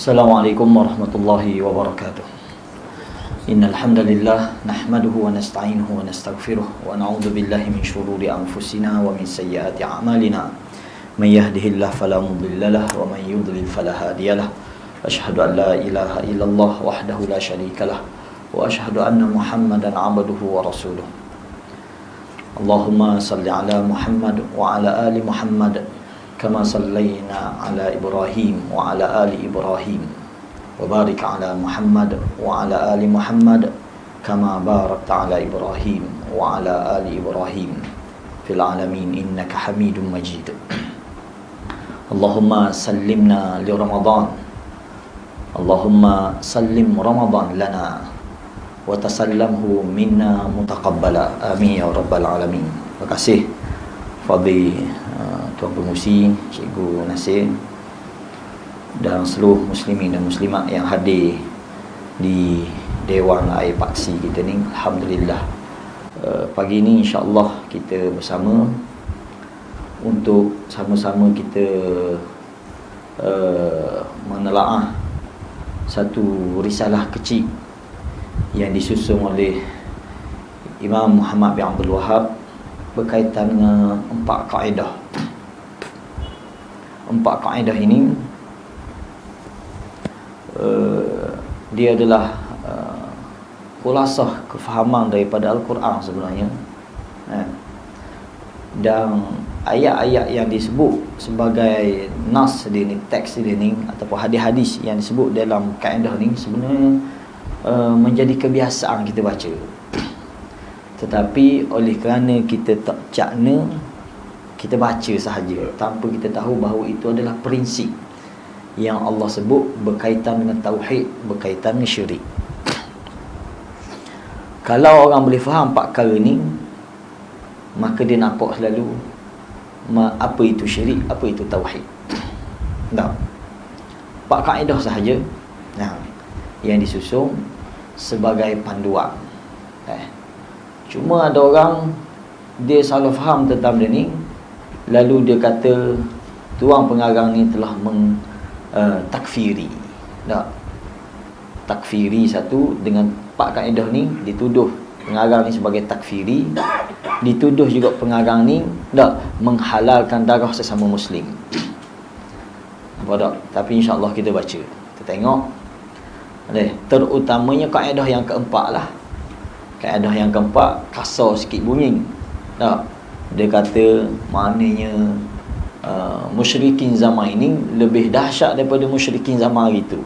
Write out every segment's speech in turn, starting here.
Assalamualaikum warahmatullahi wabarakatuh. Innal hamdalillah nahmaduhu wa nasta'inuhu wa nastaghfiruh wa na'udzu billahi min shururi anfusina wa min sayyiati a'malina. May yahdihillahu fala mudilla lahu wa may yudlil fala hadiyalah. Asyhadu an la ilaha illallah wahdahu la syarikalah wa asyhadu anna Muhammadan 'abduhu wa rasuluh. Allahumma salli ala Muhammad wa ala ali Muhammad kama sallaina ala Ibrahim wa ala ali Ibrahim wa barik ala Muhammad wa ala ali Muhammad kama barakta ala Ibrahim wa ala ali Ibrahim fil alamin innaka Hamidum Majid. Allahumma sallimna li Ramadan. Allahumma sallim Ramadan lana wa tasallamhu minna mutaqabbala. Amin ya rabbal alamin. Terima kasih Fadil Tuan Pengurusi, Cikgu Nasir dan seluruh muslimin dan muslimat yang hadir di Dewan Air Paksi kita ni. Alhamdulillah, pagi ni insya-Allah kita bersama untuk sama-sama kita menelaah satu risalah kecil yang disusun oleh Imam Muhammad bin Abdul Wahab berkaitan dengan 4 kaedah. 4 kaedah ini dia adalah khulasah kefahaman daripada Al-Quran sebenarnya, dan ayat-ayat yang disebut sebagai nas dia ni, teks dia ni ataupun hadis-hadis yang disebut dalam kaedah ni sebenarnya menjadi kebiasaan kita baca. Tetapi oleh kerana kita tak cakna, kita baca sahaja tanpa kita tahu bahawa itu adalah prinsip yang Allah sebut berkaitan dengan tauhid, berkaitan dengan syirik. Kalau orang boleh faham 4 perkara ni, maka dia nampak selalu apa itu syirik, apa itu tauhid. Tak. 4 kaedah sahaja yang disusun sebagai panduan. Cuma ada orang dia salah faham tentang dia ni, lalu dia kata tuan pengarang ni telah takfiri. Tak. Takfiri satu, dengan 4 kaedah ni dituduh pengarang ni sebagai takfiri. Dituduh juga pengarang ni tak menghalalkan darah sesama muslim. Apa tak? Tapi insya-Allah kita baca, kita tengok. Terutamanya kaedah yang keempat lah. Kaedah yang keempat kasar sikit bunyi. Tak? Dia kata maknanya musyrikin zaman ini lebih dahsyat daripada musyrikin zaman hari tu.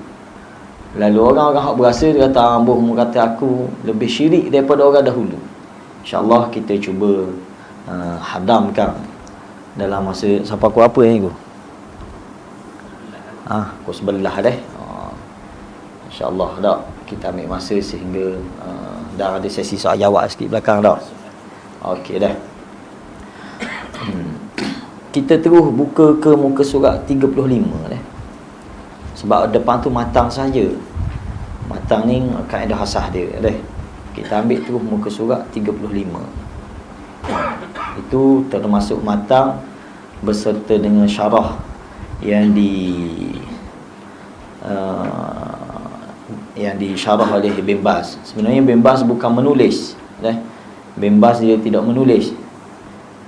Lalu orang-orang hak berasa dia kata ambuh kata aku lebih syirik daripada orang dahulu. InsyaAllah kita cuba hadamkan dalam masa sampai pukul apa ni aku? Pukul 11 dah. InsyaAllah tak, kita ambil masa sehingga dah ada sesi soal jawab sikit belakang tak? Okey dah. Kita terus buka ke muka surat 35 dah. Sebab depan tu matang saja. Matang ni kaedah asas dia dah. Kita ambil terus muka surat 35. Itu termasuk matang beserta dengan syarah yang disyarah oleh Ibn Baz. Sebenarnya Ibn Baz bukan menulis, Ibn Baz dia tidak menulis.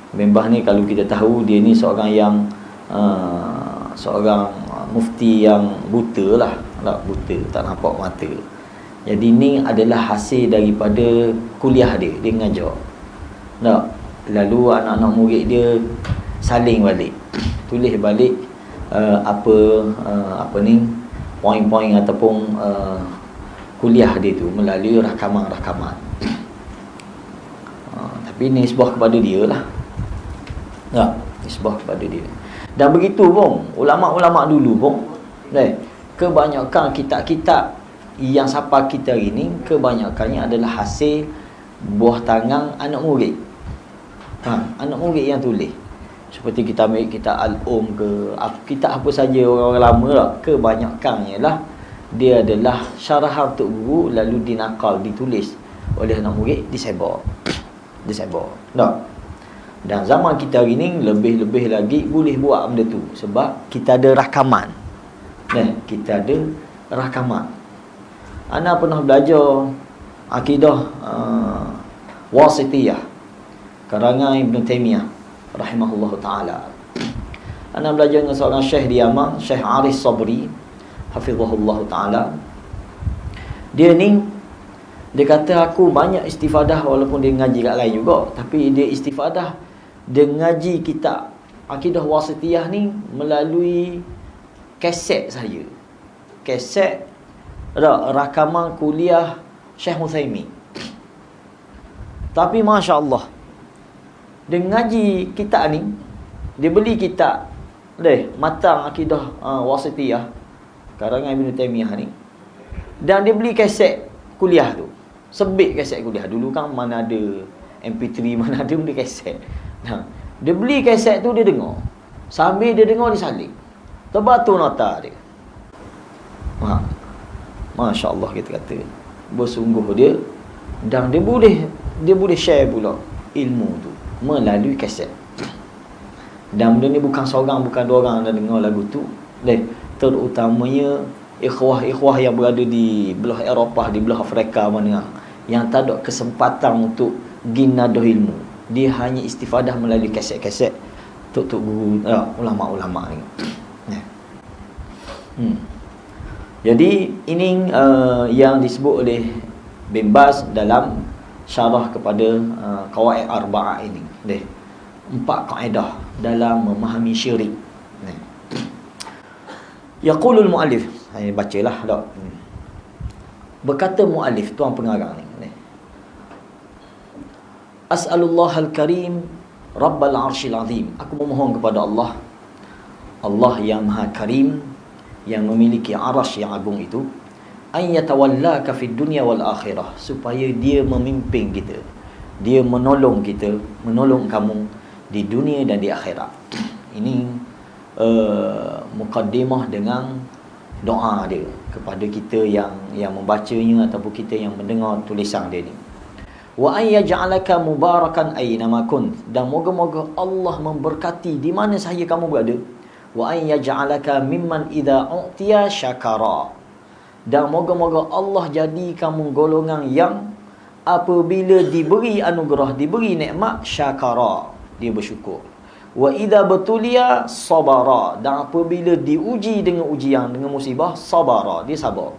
Ibn Baz ni kalau kita tahu dia ni seorang yang seorang mufti yang buta lah, buta, tak nampak mata. Jadi ni adalah hasil daripada kuliah dia mengajar. Lalu anak-anak murid dia saling balik, tulis balik apa ni poin-poin ataupun kuliah dia tu melalui rakaman-rakaman. Tapi nisbah kepada dia lah. Nisbah kepada dia. Dan begitu pun ulama-ulama dulu pun kebanyakan kitab-kitab yang sampai kita hari ni kebanyakannya adalah hasil buah tangan anak murid. Anak murid yang tulis. Seperti kita ambil kitab Al-Um ke kitab apa saja orang-orang lama lah, kebanyakannya lah dia adalah syarahan untuk guru lalu dinakal, ditulis oleh anak murid, disebar. Tak? Dan zaman kita hari ni lebih-lebih lagi boleh buat benda tu sebab kita ada rakaman. kita ada rakaman. Ana pernah belajar akidah Wasitiyah karangan Ibn Taymiyah rahimahullah ta'ala. Ana belajar dengan seorang syekh di Yaman, Syekh Aris Sabri hafizahullah ta'ala. Dia kata aku banyak istifadah walaupun dia ngaji kat lain juga, tapi dia istifadah dia ngaji kitab akidah Wasitiyah ni melalui kaset saja. Kaset rakaman kuliah Syekh Utsaimin. Tapi masya-Allah, dia ngaji kitab ni, dia beli kitab matang akidah Wasitiyah karangan Ibn Taymiyah ni, dan dia beli kaset kuliah tu. Sebit kaset kuliah. Dulu kan mana ada MP3, mana ada beli kaset. Dia beli kaset tu, dia dengar. Sambil dia dengar, dia salin. Terbatul nota dia. Masya Allah kita kata. Bersungguh dia. Dan dia boleh share pula ilmu tu melalui kaset. Dan benda ni bukan seorang, bukan dua orang yang dengar lagu tu. Terutamanya ikhwah-ikhwah yang berada di belah Eropah, di belah Afrika mana yang tak ada kesempatan untuk ginadah ilmu. Dia hanya istifadah melalui kaset-kaset tok guru ulama-ulama ni. Jadi ini yang disebut oleh Bin Baz dalam syarah kepada Qawaid Arba'ah ini. 4 kaedah dalam memahami syirik. Yaqulul muallif, saya bacalah dak. Berkata muallif, tuan pengarang ni. As'alullahal karim Rabbal arshil azim. Aku memohon kepada Allah, Allah yang maha karim, yang memiliki arasy yang agung itu, an yatawallaka fid dunya wal akhirah, supaya dia memimpin kita, dia menolong kita, menolong kamu di dunia dan di akhirat. Ini mukaddimah dengan doa dia kepada kita yang membacanya ataupun kita yang mendengar tulisan dia ni. Wa ay yaj'alaka mubarakan aynama kunt, dan moga-moga Allah memberkati di mana sahaja kamu berada. Wa ay yaj'alaka mimman idza u'tiya syakara, dan moga-moga Allah jadi kamu golongan yang apabila diberi anugerah, diberi nikmat, syakara, dia bersyukur. Wa idza batuliya sabara, dan apabila diuji dengan ujian, dengan musibah, sabara, dia sabar.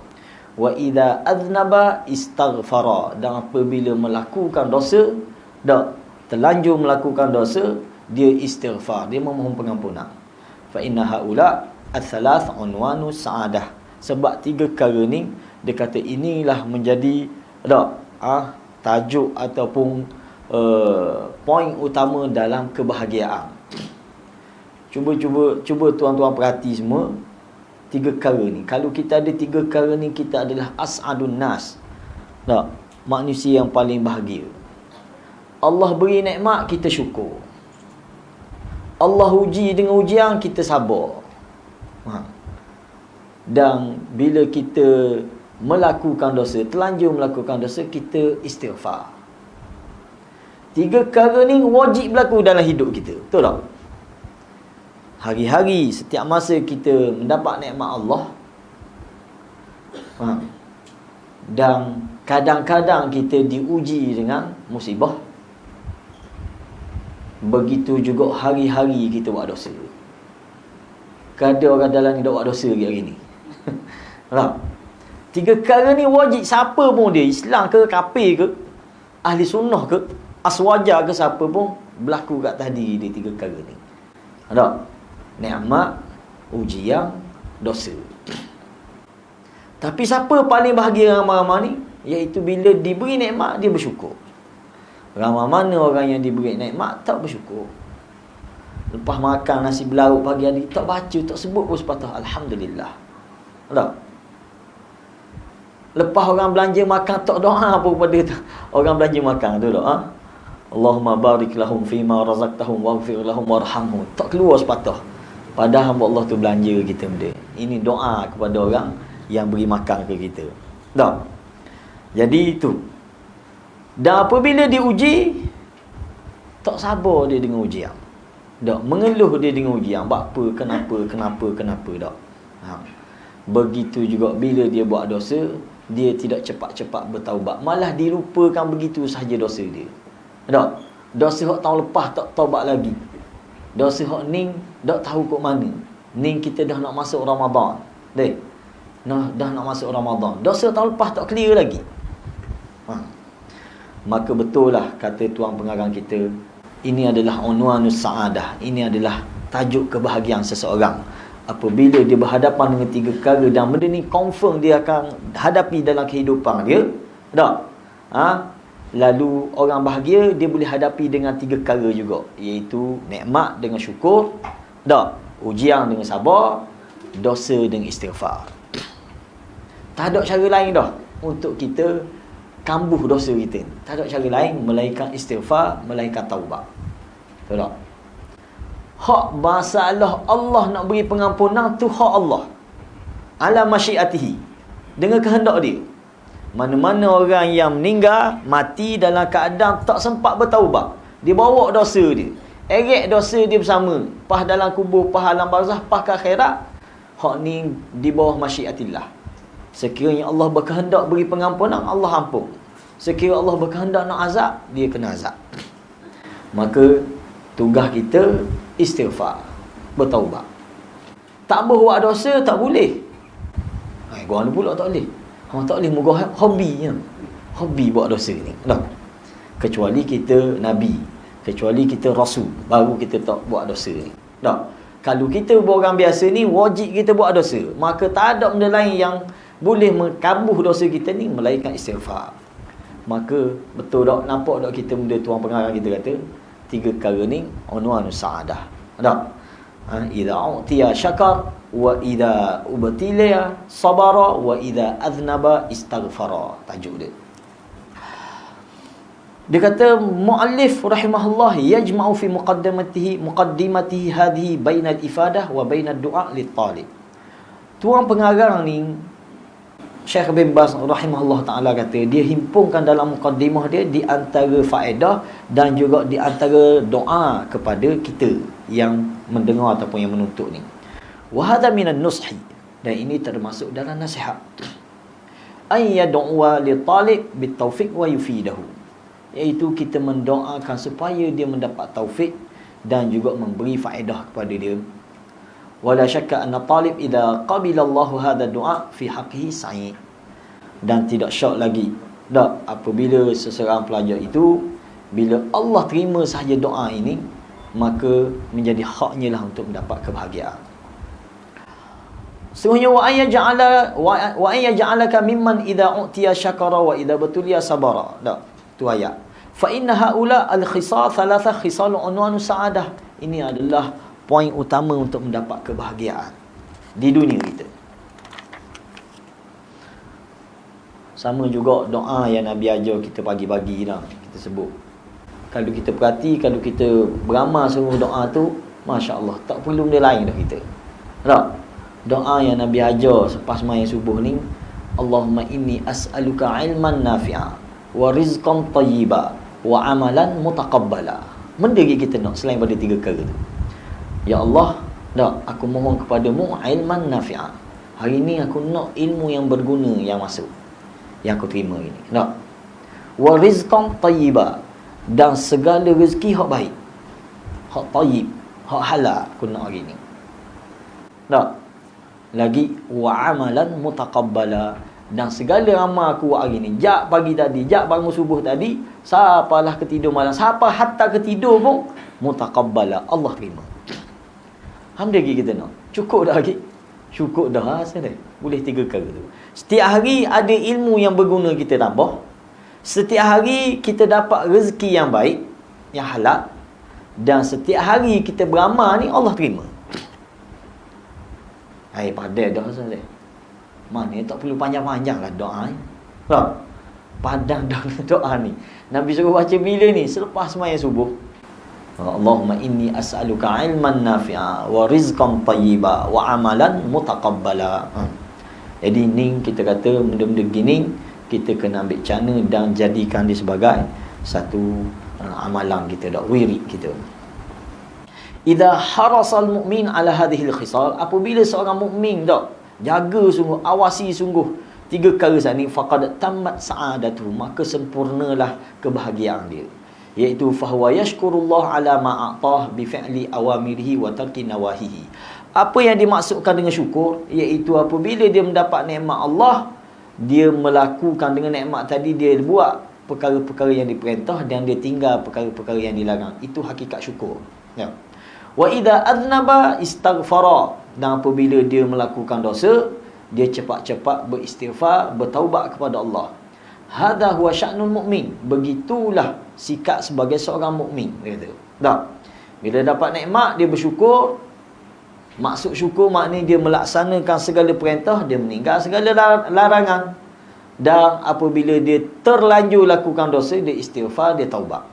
Wa idza aznaba istaghfara, dan apabila melakukan dosa, terlanjur melakukan dosa, dia istighfar, dia memohon pengampunan. Fa inna haula ats-tsalath unwanu sa'adah, sebab 3 perkara ni dia kata inilah menjadi tajuk ataupun poin utama dalam kebahagiaan. Cuba tuan-tuan perhati semua 3 perkara ni. Kalau kita ada 3 perkara ni, kita adalah as'adun nas. Manusia yang paling bahagia. Allah beri nikmat, kita syukur. Allah uji dengan ujian, kita sabar. Dan bila kita melakukan dosa, terlanjur melakukan dosa, kita istighfar. 3 perkara ni wajib berlaku dalam hidup kita. Betul tak? Hari-hari, setiap masa kita mendapat nikmat Allah, dan kadang-kadang kita diuji dengan musibah. Begitu juga hari-hari kita buat dosa. Ada orang dalam ni buat dosa hari ni. 3 perkara ni wajib, siapa pun dia, Islam ke, kafir ke, ahli sunnah ke, aswaja ke, siapa pun berlaku kat tadi dia 3 perkara ni. Ada nikmat, ujian, dosa. Tapi siapa paling bahagia ramai-ramai ni? Iaitu bila diberi nikmat, dia bersyukur. Ramai mana orang yang diberi nikmat tak bersyukur. Lepas makan nasi belauk pagi hari, tak baca, tak sebut pun sepatah alhamdulillah. Tak? Lepas orang belanja makan, tak doa pun pada orang belanja makan tu tak? Allahumma barik lahum fima razaqtahum waghfir lahum warhamhum. Tak keluar sepatah. Padahal Allah tu belanja kita benda. Ini doa kepada orang yang beri makan ke kita. Tak? Jadi itu. Dan apabila diuji, tak sabar dia dengan ujian. Tak, mengeluh dia dengan ujian. Apa, kenapa tak? Begitu juga bila dia buat dosa, dia tidak cepat-cepat bertaubat, malah dilupakan begitu sahaja dosa dia. Tak? Dosa hak tahun lepas tak taubat lagi. Dosa hak ning tak tahu kok mana. Ning kita dah nak masuk Ramadan. Dah nak masuk Ramadan. Dosa tahun lepas tak clear lagi. Maka betul lah kata tuan pengarang kita, ini adalah unwanus sa'adah. Ini adalah tajuk kebahagiaan seseorang. Apabila dia berhadapan dengan 3 perkara dan benda ni confirm dia akan hadapi dalam kehidupan dia. Tak? Lalu orang bahagia dia boleh hadapi dengan 3 perkara juga, iaitu nikmat dengan syukur, tak? Ujian dengan sabar, dosa dengan istighfar. Tak ada cara lain dah untuk kita kambuh dosa kita. Tak ada cara lain melainkan istighfar, melainkan taubat. Betul tak? Hak masalah Allah nak beri pengampunan tu hak Allah. Ala masyiatihi. Dengan kehendak dia. Mana-mana orang yang meninggal, mati dalam keadaan tak sempat bertaubat, dia bawa dosa dia, eret dosa dia bersama, pas dalam kubur, pas alam barzah, pas ke akhirat. Hak ni di bawah masyiatillah. Sekiranya Allah berkehendak beri pengampunan, Allah ampun. Sekiranya Allah berkehendak nak azab, dia kena azab. Maka tugas kita istighfar, bertaubat. Tak buat dosa tak boleh. Gua ni pula tak boleh. Tak boleh muka hobinya. Hobi buat dosa ni. Tak. Kecuali kita Nabi, kecuali kita Rasul, baru kita tak buat dosa ni. Tak. Kalau kita orang biasa ni, wajib kita buat dosa. Maka tak ada benda lain yang boleh mengkambuh dosa kita ni melainkan istighfar. Maka betul tak, nampak tak kita benda tuan pengarang kita kata 3 perkara ni unwanus sa'adah. Tak? Idza utiya syakar, wa idza ubtiliya sabara, wa idza aznaba istaghfara. Tajuk dia. Dia kata muallif rahimahullah yajma'u fi muqaddimatihi hadhihi bainal ifadah wa bainad du'a lit talib. Tuan pengarang ni Syekh bin Baz rahimahullah ta'ala kata, dia himpunkan dalam mukaddimah dia di antara faedah dan juga di antara doa kepada kita yang mendengar ataupun yang menuntut ni. Wa hadha minan nushi, dan ini termasuk dalam nasihat. Ay yad'u li talib bit taufiq wa yufidahu, iaitu kita mendoakan supaya dia mendapat taufik dan juga memberi faedah kepada dia. Wala syakka anna talib idza qabila Allahu hadha du'a fi haqqihi sa'id. Dan tidak syak lagi dak apabila seseorang pelajar itu, bila Allah terima sahaja doa ini, maka menjadi haknya lah untuk mendapat kebahagiaan. Sungguhnya wa ayyaj'alaka mimman idza utiya syakara wa idza batuliya sabara. Dak tu ayat. Fa inna haula al khisal thalatha khisal unwanus sa'adah. Ini adalah poin utama untuk mendapat kebahagiaan di dunia kita. Sama juga doa yang Nabi ajar kita pagi-pagi dah, kita sebut. Kalau kita perhati, kalau kita beramal seluruh doa tu, masya-Allah, tak perlu benda lain dah kita. Tak? Doa yang Nabi ajar selepas sembahyang subuh ni, Allahumma inni as'aluka ilman nafi'a wa rizqan tayyiba wa amalan mutaqabbala. Benda kita nak selain pada 3 perkara tu. Ya Allah, dak, aku mohon kepadamu ilman nafi'a. Hari ni aku nak ilmu yang berguna yang masuk, yang aku terima ini. Dak. Wa rizqan tayyiba, dan segala rezeki hak baik, hak tayyib, hak halal aku nak hari ni. Dak. Lagi wa amalan mutaqabbala, dan segala amal aku buat hari ni, jak pagi tadi, jak bangun subuh tadi, sapalah ketidur malam, siapa hatta ketidur pun mutaqabbala, Allah terima. Hamdi lagi kita nak. Cukup dah lagi. Cukup dah asal dah. Boleh 3 perkara tu. Setiap hari ada ilmu yang berguna kita tambah. Setiap hari kita dapat rezeki yang baik, yang halal, dan setiap hari kita beramal ni Allah terima. Hai padat dah asal dah. Mana tak perlu panjang-panjang lah doa ni. Tak? Padang dah doa ni. Nabi suruh baca bila ni? Selepas sembahyang subuh. Allahumma inni as'aluka ilman nafi'a wa rizqan tayyiba wa amalan mutaqabbala. Jadi ni kita kata benda-benda gini kita kena ambil cana dan jadikan dia sebagai satu amalan kita dak, wirid kita. Idza harasal mu'min ala hadhihi al-khisal, apabila seorang mukmin dak jaga sungguh, awasi sungguh 3 perkara ni, faqad tammat sa'adatu, maka sempurnalah kebahagiaan dia, iaitu fahuwa yashkurullah ala ma a'tah bi fi'li awamirihi wa tarki nawahihi. Apa yang dimaksudkan dengan syukur, iaitu apabila dia mendapat nikmat Allah, dia melakukan dengan nikmat tadi, dia buat perkara-perkara yang diperintah dan dia tinggal perkara-perkara yang dilarang. Itu hakikat syukur. Ya. Wa idza adnaba istaghfara, dan apabila dia melakukan dosa, dia cepat-cepat beristighfar, bertaubat kepada Allah. Hadza huwa sya'nul mu'min, begitulah sikap sebagai seorang mukmin, dia kata. Tak. Bila dapat nikmat, dia bersyukur. Maksud syukur maknanya dia melaksanakan segala perintah, dia meninggal segala larangan. Dan apabila dia terlanjur lakukan dosa, dia istighfar, dia taubat.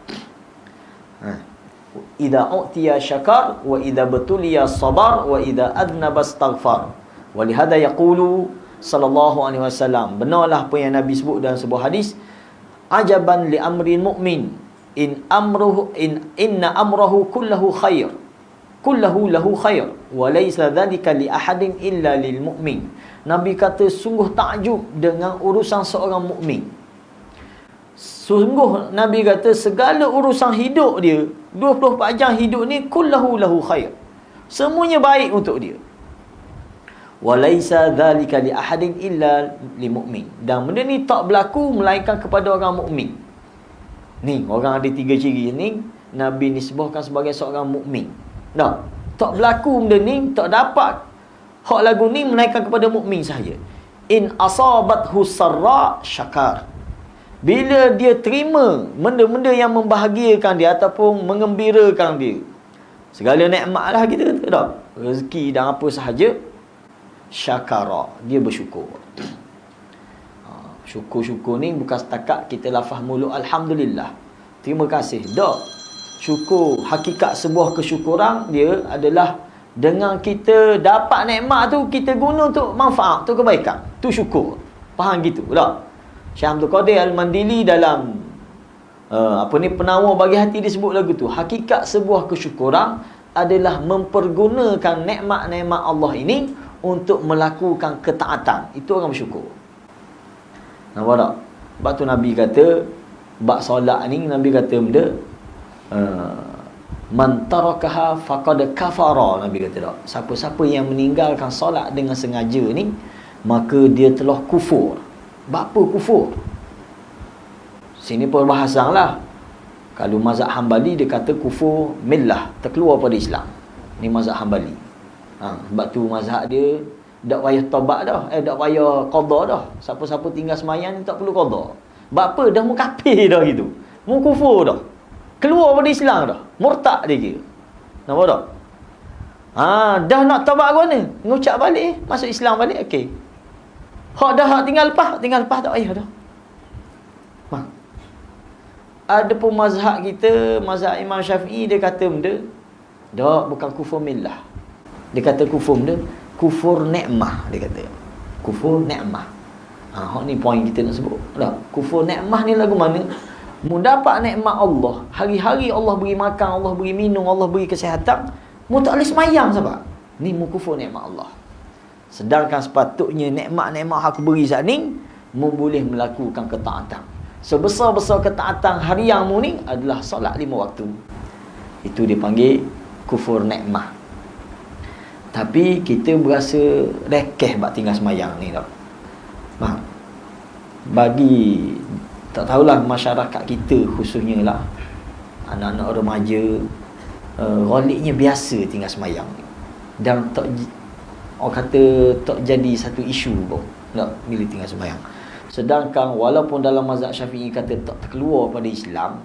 Idza u'tiya syakar wa idza betuliya sabar wa idza adnaba astaghfar. Walihada yaqulu sallallahu alaihi wasallam, benarlah apa yang Nabi sebut dalam sebuah hadis, ajaban li amrin mu'min inna amrahu kullahu khair, kullahu lahu khair wa laysa dhalika li ahadin illa lil mu'min. Nabi kata sungguh takjub dengan urusan seorang mukmin. Sungguh Nabi kata segala urusan hidup dia, 24 jam hidup ni, kullahu lahu khair, semuanya baik untuk dia. Walaisa dzalika li ahadin illa li mu'min, dan benda ni tak berlaku melainkan kepada orang mukmin. Ni orang ada 3 ciri ni Nabi nisbahkan sebagai seorang mukmin. Dah, tak berlaku benda ni, tak dapat hak lagu ni melainkan kepada mukmin sahaja. In asabathu sarra syakar, bila dia terima benda-benda yang membahagiakan dia ataupun mengembirakan dia, segala nikmat lah kita kata dah, rezeki dan apa sahaja, syakara, dia bersyukur. Syukur-syukur ni bukan setakat kita lafaz mulut alhamdulillah, terima kasih, dak. Syukur, hakikat sebuah kesyukuran dia adalah dengan kita dapat nikmat tu, kita guna untuk manfaat, untuk kebaikan, tu syukur. Faham gitu tak? Syekh Abdul Qadir Al-Mandili dalam penawar bagi hati dia sebut lagu tu, hakikat sebuah kesyukuran adalah mempergunakan nikmat-nikmat Allah ini untuk melakukan ketaatan. Itu orang bersyukur. Nampak tak? Sebab tu Nabi kata, bab solat ni Nabi kata benda, man tarakaha faqad kafara. Nabi kata tak? Siapa-siapa yang meninggalkan solat dengan sengaja ni, maka dia telah kufur. Apa kufur? Sini perbahasan lah. Kalau mazhab Hambali dia kata kufur millah, terkeluar pada Islam. Ni mazhab Hambali. Sebab tu mazhab dia tak payah taubat dah, tak payah qada dah. Siapa-siapa tinggal semayang ni tak perlu qada. Sebab apa? Dah mu kafir dah gitu. Mu kufur dah. Keluar pada Islam dah. Murtad dia kira. Nampak tak? Dah nak taubat ke mana? Ngucap balik, masuk Islam balik, okey. Hak dah tinggal lepas tak payah dah. Ada pun mazhab kita, mazhab Imam Syafi'i, dia kata benda dah bukan kufur millah. Dia kata kufur benda kufur nikmah, dia kata. Kufur nikmah. Hak ni poin kita nak sebut. Dah, kufur nikmah ni lagu mana? Mu dapat nikmat Allah, hari-hari Allah beri makan, Allah beri minum, Allah beri kesihatan, mu tak boleh semayang sebab ni mu kufur nikmat Allah. Sedangkan sepatutnya nikmat-nikmat aku beri saat ni, mu boleh melakukan ketaatan. Sebesar-besar ketaatan harian mu ni adalah solat 5 waktu. Itu dipanggil kufur nikmah. Tapi kita berasa rekeh bak tinggal semayang ni tak? Bagi tak tahulah masyarakat kita khususnya lah, anak-anak remaja, ghaliknya biasa tinggal semayang ni. Dan tak, orang kata tak jadi satu isu pun tak, bila tinggal semayang. Sedangkan walaupun dalam mazhab Syafi'i kata tak terkeluar pada Islam,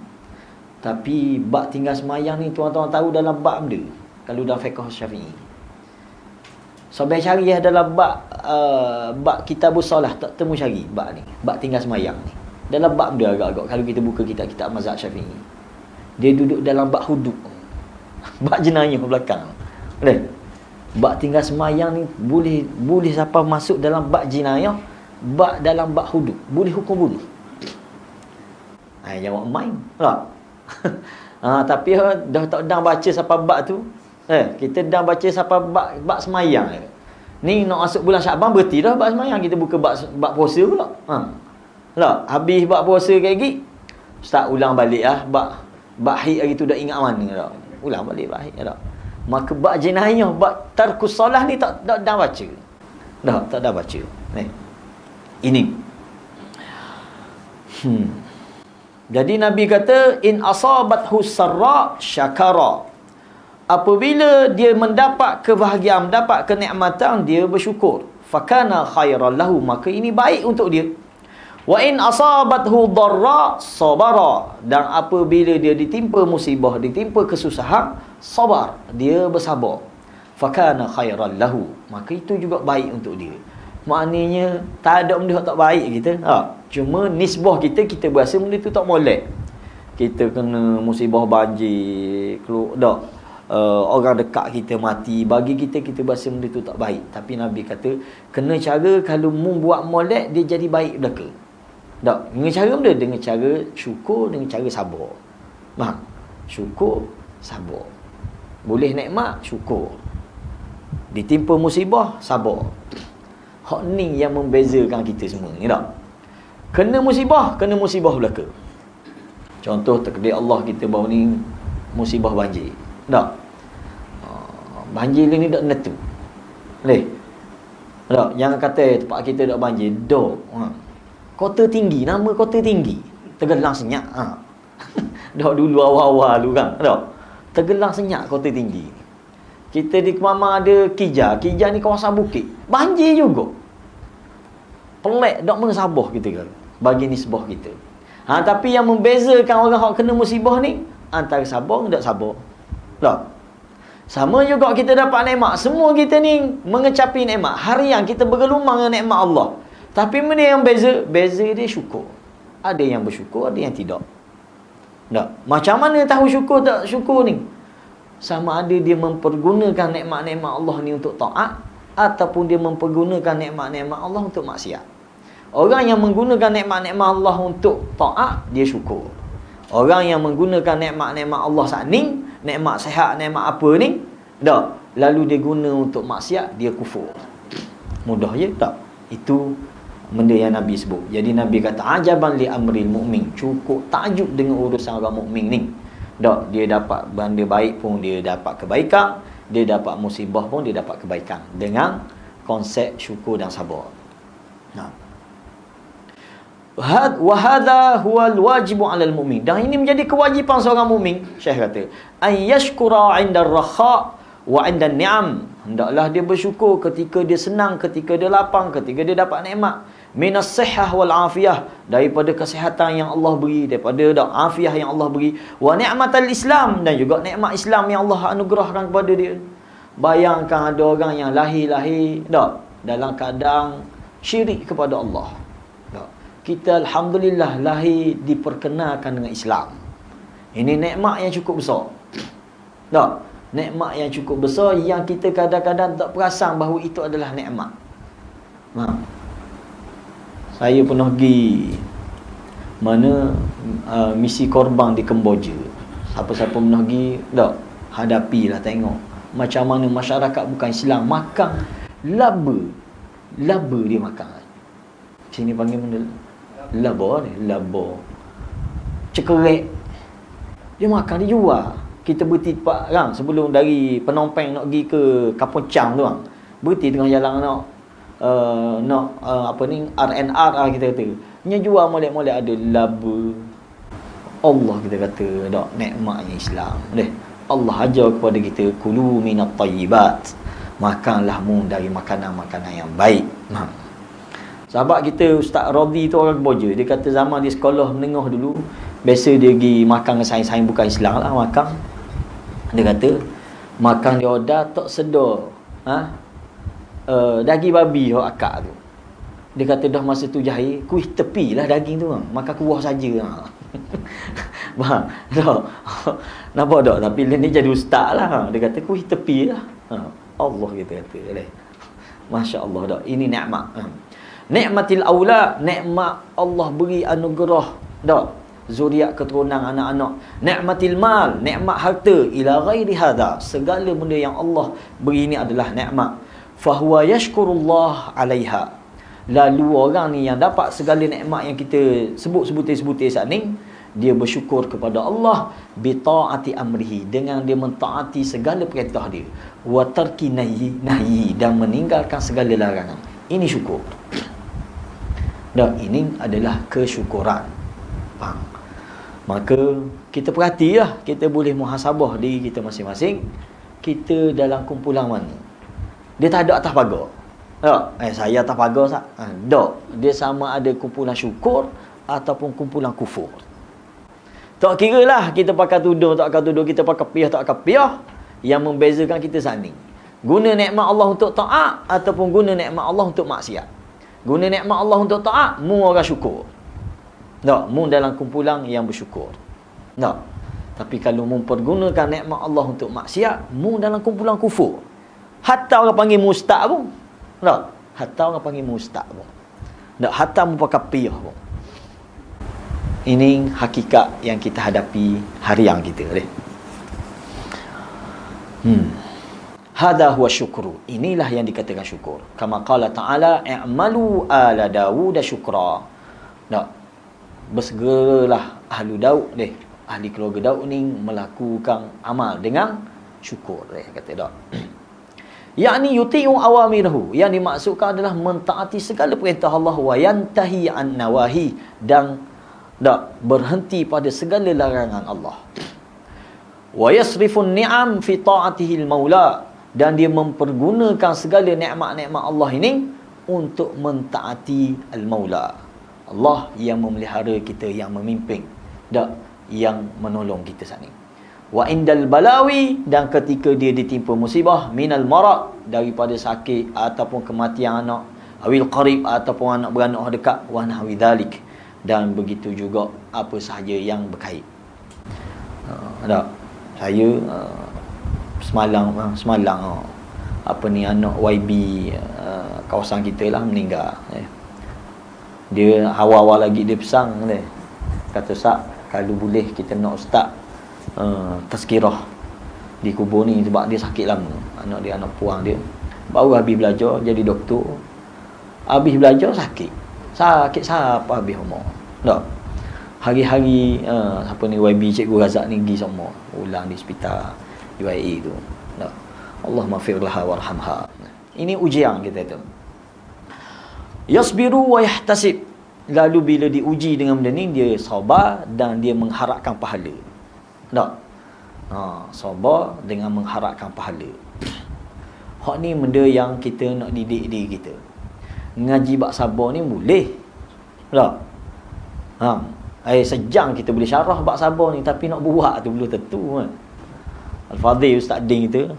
tapi bab tinggal semayang ni tuan-tuan tahu dalam bab benda. Kalau dalam fiqh Syafi'i, sampai cari dalam bab kitabus solah, tak temu cari bab ni, bab tinggal semayang ni. Dalam bab dia agak-agak, kalau kita buka kitab-kitab mazhab Syafi'i, dia duduk dalam bab hudud, bab jenayah belakang. Bab tinggal semayang ni boleh siapa masuk dalam bab jenayah, bab dalam bab hudud, boleh hukum bunuh. Jawab main tak? Tapi dah tak dah baca siapa bab tu. Kita dah baca siapa bab semayang. Ni nak masuk bulan Syaban berhenti dah bab sembahyang, kita buka bab puasa pula. Lah, habis bab puasa lagi, start ulang balik bab haid hari tu dah ingat mana dah. Ulang balik bab haid dah. Maka bab jenayah, bab tarkus solah ni tak dah baca. Tak dah baca. Ini. Jadi Nabi kata in asabathu sarra syakara. Apabila dia mendapat kebahagiaan, mendapat kenikmatan, dia bersyukur. Fakana khairan lahu, maka ini baik untuk dia. Wa in asabathu darra sabara, dan apabila dia ditimpa musibah, ditimpa kesusahan, sabar, dia bersabar. Fakana khairan lahu, maka itu juga baik untuk dia. Maknanya tak ada benda tak baik kita. Cuma nisbah kita berasa benda tu tak molek. Kita kena musibah banjir, orang dekat kita mati, bagi kita berasa benda tu tak baik. Tapi Nabi kata kena cara, kalau membuat molek dia jadi baik belaka. Dengan cara benda, dengan cara syukur, dengan cara sabar. Syukur, sabar. Boleh nikmat, syukur. Ditimpa musibah, sabar. Hak ni yang membezakan kita semua ni tak. Kena musibah belaka. Contoh takdir Allah kita baru ni musibah banjir. Tak. Banjir ni tak nentu. Boleh. Tak, jangan kata tempat kita tak banjir. Kota tinggi, nama kota tinggi. Tergelang senyap. Dah dulu awal-awal dulu kan. Tak. Tergelang senyap kota tinggi. Kita di Kemama ada Kija ni kawasan bukit. Banjir juga. Pelik tak mengesabah kita kan. Bagi nisbah kita. Tapi yang membezakan orang yang kena musibah ni, antara sabar dan tak sabar. Tak. Sama juga kita dapat nikmat. Semua kita ni mengecapi nikmat. Harian kita bergelumang dengan nikmat Allah. Tapi mana yang beza dia syukur. Ada yang bersyukur, ada yang tidak. Tak. Macam mana tahu syukur tak syukur ni? Sama ada dia mempergunakan nikmat-nikmat Allah ni untuk taat, ataupun dia mempergunakan nikmat-nikmat Allah untuk maksiat. Orang yang menggunakan nikmat-nikmat Allah untuk taat, dia syukur. Orang yang menggunakan nikmat-nikmat Allah saat ni, nikmat sihat, nikmat apa ni, lalu dia guna untuk maksiat, dia kufur. Mudah je tak? Itu benda yang Nabi sebut. Jadi Nabi kata ajaban li amril mu'min, cukup takjub dengan urusan orang mukmin ni. Dia dapat benda baik pun dia dapat kebaikan, dia dapat musibah pun dia dapat kebaikan, dengan konsep syukur dan sabar. Wa hadha huwa alwajibu 'alal mu'min, dan ini menjadi kewajipan seorang mukmin. Syekh kata ay yashkura 'inda ar-rakha wa 'inda an-ni'am, hendaklah dia bersyukur ketika dia senang, ketika dia lapang, ketika dia dapat nikmat. Minas sihah wal afiyah, daripada kesihatan yang Allah beri, daripada afiah yang Allah beri. Wa ni'matal Islam, dan juga nikmat Islam yang Allah anugerahkan kepada dia. Bayangkan ada orang yang lahir dalam keadaan syirik kepada Allah. Kita alhamdulillah lahir diperkenalkan dengan Islam. Ini nikmat yang cukup besar. Nikmat yang cukup besar yang kita kadang-kadang tak perasan bahawa itu adalah nikmat. Saya pernah pergi misi korban di Kemboja. Siapa-siapa pernah pergi, hadapilah, tengok macam mana masyarakat bukan Islam makan laba dia makan. Sini panggil benda laba. Cekerek. Dia makan, dia jual. Kita berhenti tempat kan, sebelum dari Phnom nak pergi ke Kampung Chang tu kan. Berhenti tengah jalan R&R kita kata. Nya jual molek-molek ada laba. Allah kita kata nikmatnya Islam. Allah ajar kepada kita kulu minat tayyibat. Makanlah dari makanan-makanan yang baik. Sahabat kita Ustaz Radhi tu orang Kemboja, dia kata zaman dia sekolah menengah dulu, biasa dia pergi makan dengan sains-sains bukan Islam lah makan. Dia kata makan dia order tak sedar daging babi hok akak tu. Dia kata dah masa tu jahil, kuih tepi lah daging tu kan. Makan kuah saja. Faham? Nampak tak? Tapi ni jadi ustaz lah. Dia kata kuih tepi lah. Allah kita kata. Masya Allah dah. Ini nikmat. Nikmatil aula, nikmat Allah beri anugerah zuriat keturunan anak-anak. Nikmatil mal, nikmat harta, ila ghairi hadha, segala benda yang Allah beri ni adalah nikmat. fahuwa yashkurullah 'alaiha. Lalu orang ni yang dapat segala nikmat yang kita sebut-sebutir saat ni, dia bersyukur kepada Allah bi taati amrihi, dengan dia mentaati segala perintah dia, wa tarki nahyi, dan meninggalkan segala larangan. Ini syukur. Dan ini adalah kesyukuran. Faham? Maka kita perhatilah, kita boleh muhasabah diri kita masing-masing. Kita dalam kumpulan mana? Dia tak ada atas pagar. Saya atas pagar tak? Tak. Dia sama ada kumpulan syukur ataupun kumpulan kufur. Tak kira lah kita pakai tudung, tak pakai tudung, kita pakai piah, tak pakai piah. Yang membezakan kita saat ni, guna nikmat Allah untuk taat ataupun guna nikmat Allah untuk maksiat. Guna nikmat Allah untuk taat, mu orang syukur. Tak, mu dalam kumpulan yang bersyukur. Tak. Tapi kalau mu pergunakan nikmat Allah untuk maksiat, mu dalam kumpulan kufur. Hatta orang panggil mustaq pun. Tak. Hatta orang panggil mustaq pun. Tak, hatta mu pakai piah pun. Ini hakikat yang kita hadapi harian kita. Hadha huwa syukru. Inilah yang dikatakan syukur. Kama qala ta'ala, i'malu ala Dawud syukra. Tak. Bersegeralah ahli Daud ahli keluarga Daud ni melakukan amal dengan syukur. Kata tak. Yakni yuti'u awamirahu. Yang dimaksudkan adalah mentaati segala perintah Allah, wa yantahi an nawahi, dan tak berhenti pada segala larangan Allah. Wa yasrifun ni'am fi ta'atihi al-maula, dan dia mempergunakan segala nikmat-nikmat Allah ini untuk mentaati al-maula. Allah yang memelihara kita, yang memimpin, tak, yang menolong kita saat ini. Wa indal balawi, dan ketika dia ditimpa musibah, minal marad, daripada sakit ataupun kematian anak, awil qarib, ataupun anak beranak dekat, wa nahwi dhalik, dan begitu juga apa sahaja yang berkait. Tak, saya semalang apa ni, anak YB kawasan kita lah meninggal. Dia awal-awal lagi dia pesan kata, Ustaz, kalau boleh kita nak ustaz tazkirah di kubur ni, sebab dia sakit lama. Anak dia, anak puang dia, baru habis belajar jadi doktor. Habis belajar sakit siapa habis umur. Tak. Hari-hari apa ni, YB Cikgu Razak ni pergi semua ulang di hospital UIA tu. Tak. Allah maghfirlaha warhamha. Ini ujian kita tu. Yasbiru wa yahtasib. Lalu bila diuji dengan benda ni, dia sabar dan dia mengharapkan pahala. Tak. Sabar dengan mengharapkan pahala. Hak ni benda yang kita nak didik diri kita. Ngaji bab sabar ni boleh. Tak. Sejam kita boleh syarah bab sabar ni, tapi nak buat tu belum tentu kan. Al-Fadhil Ustaz Din kita,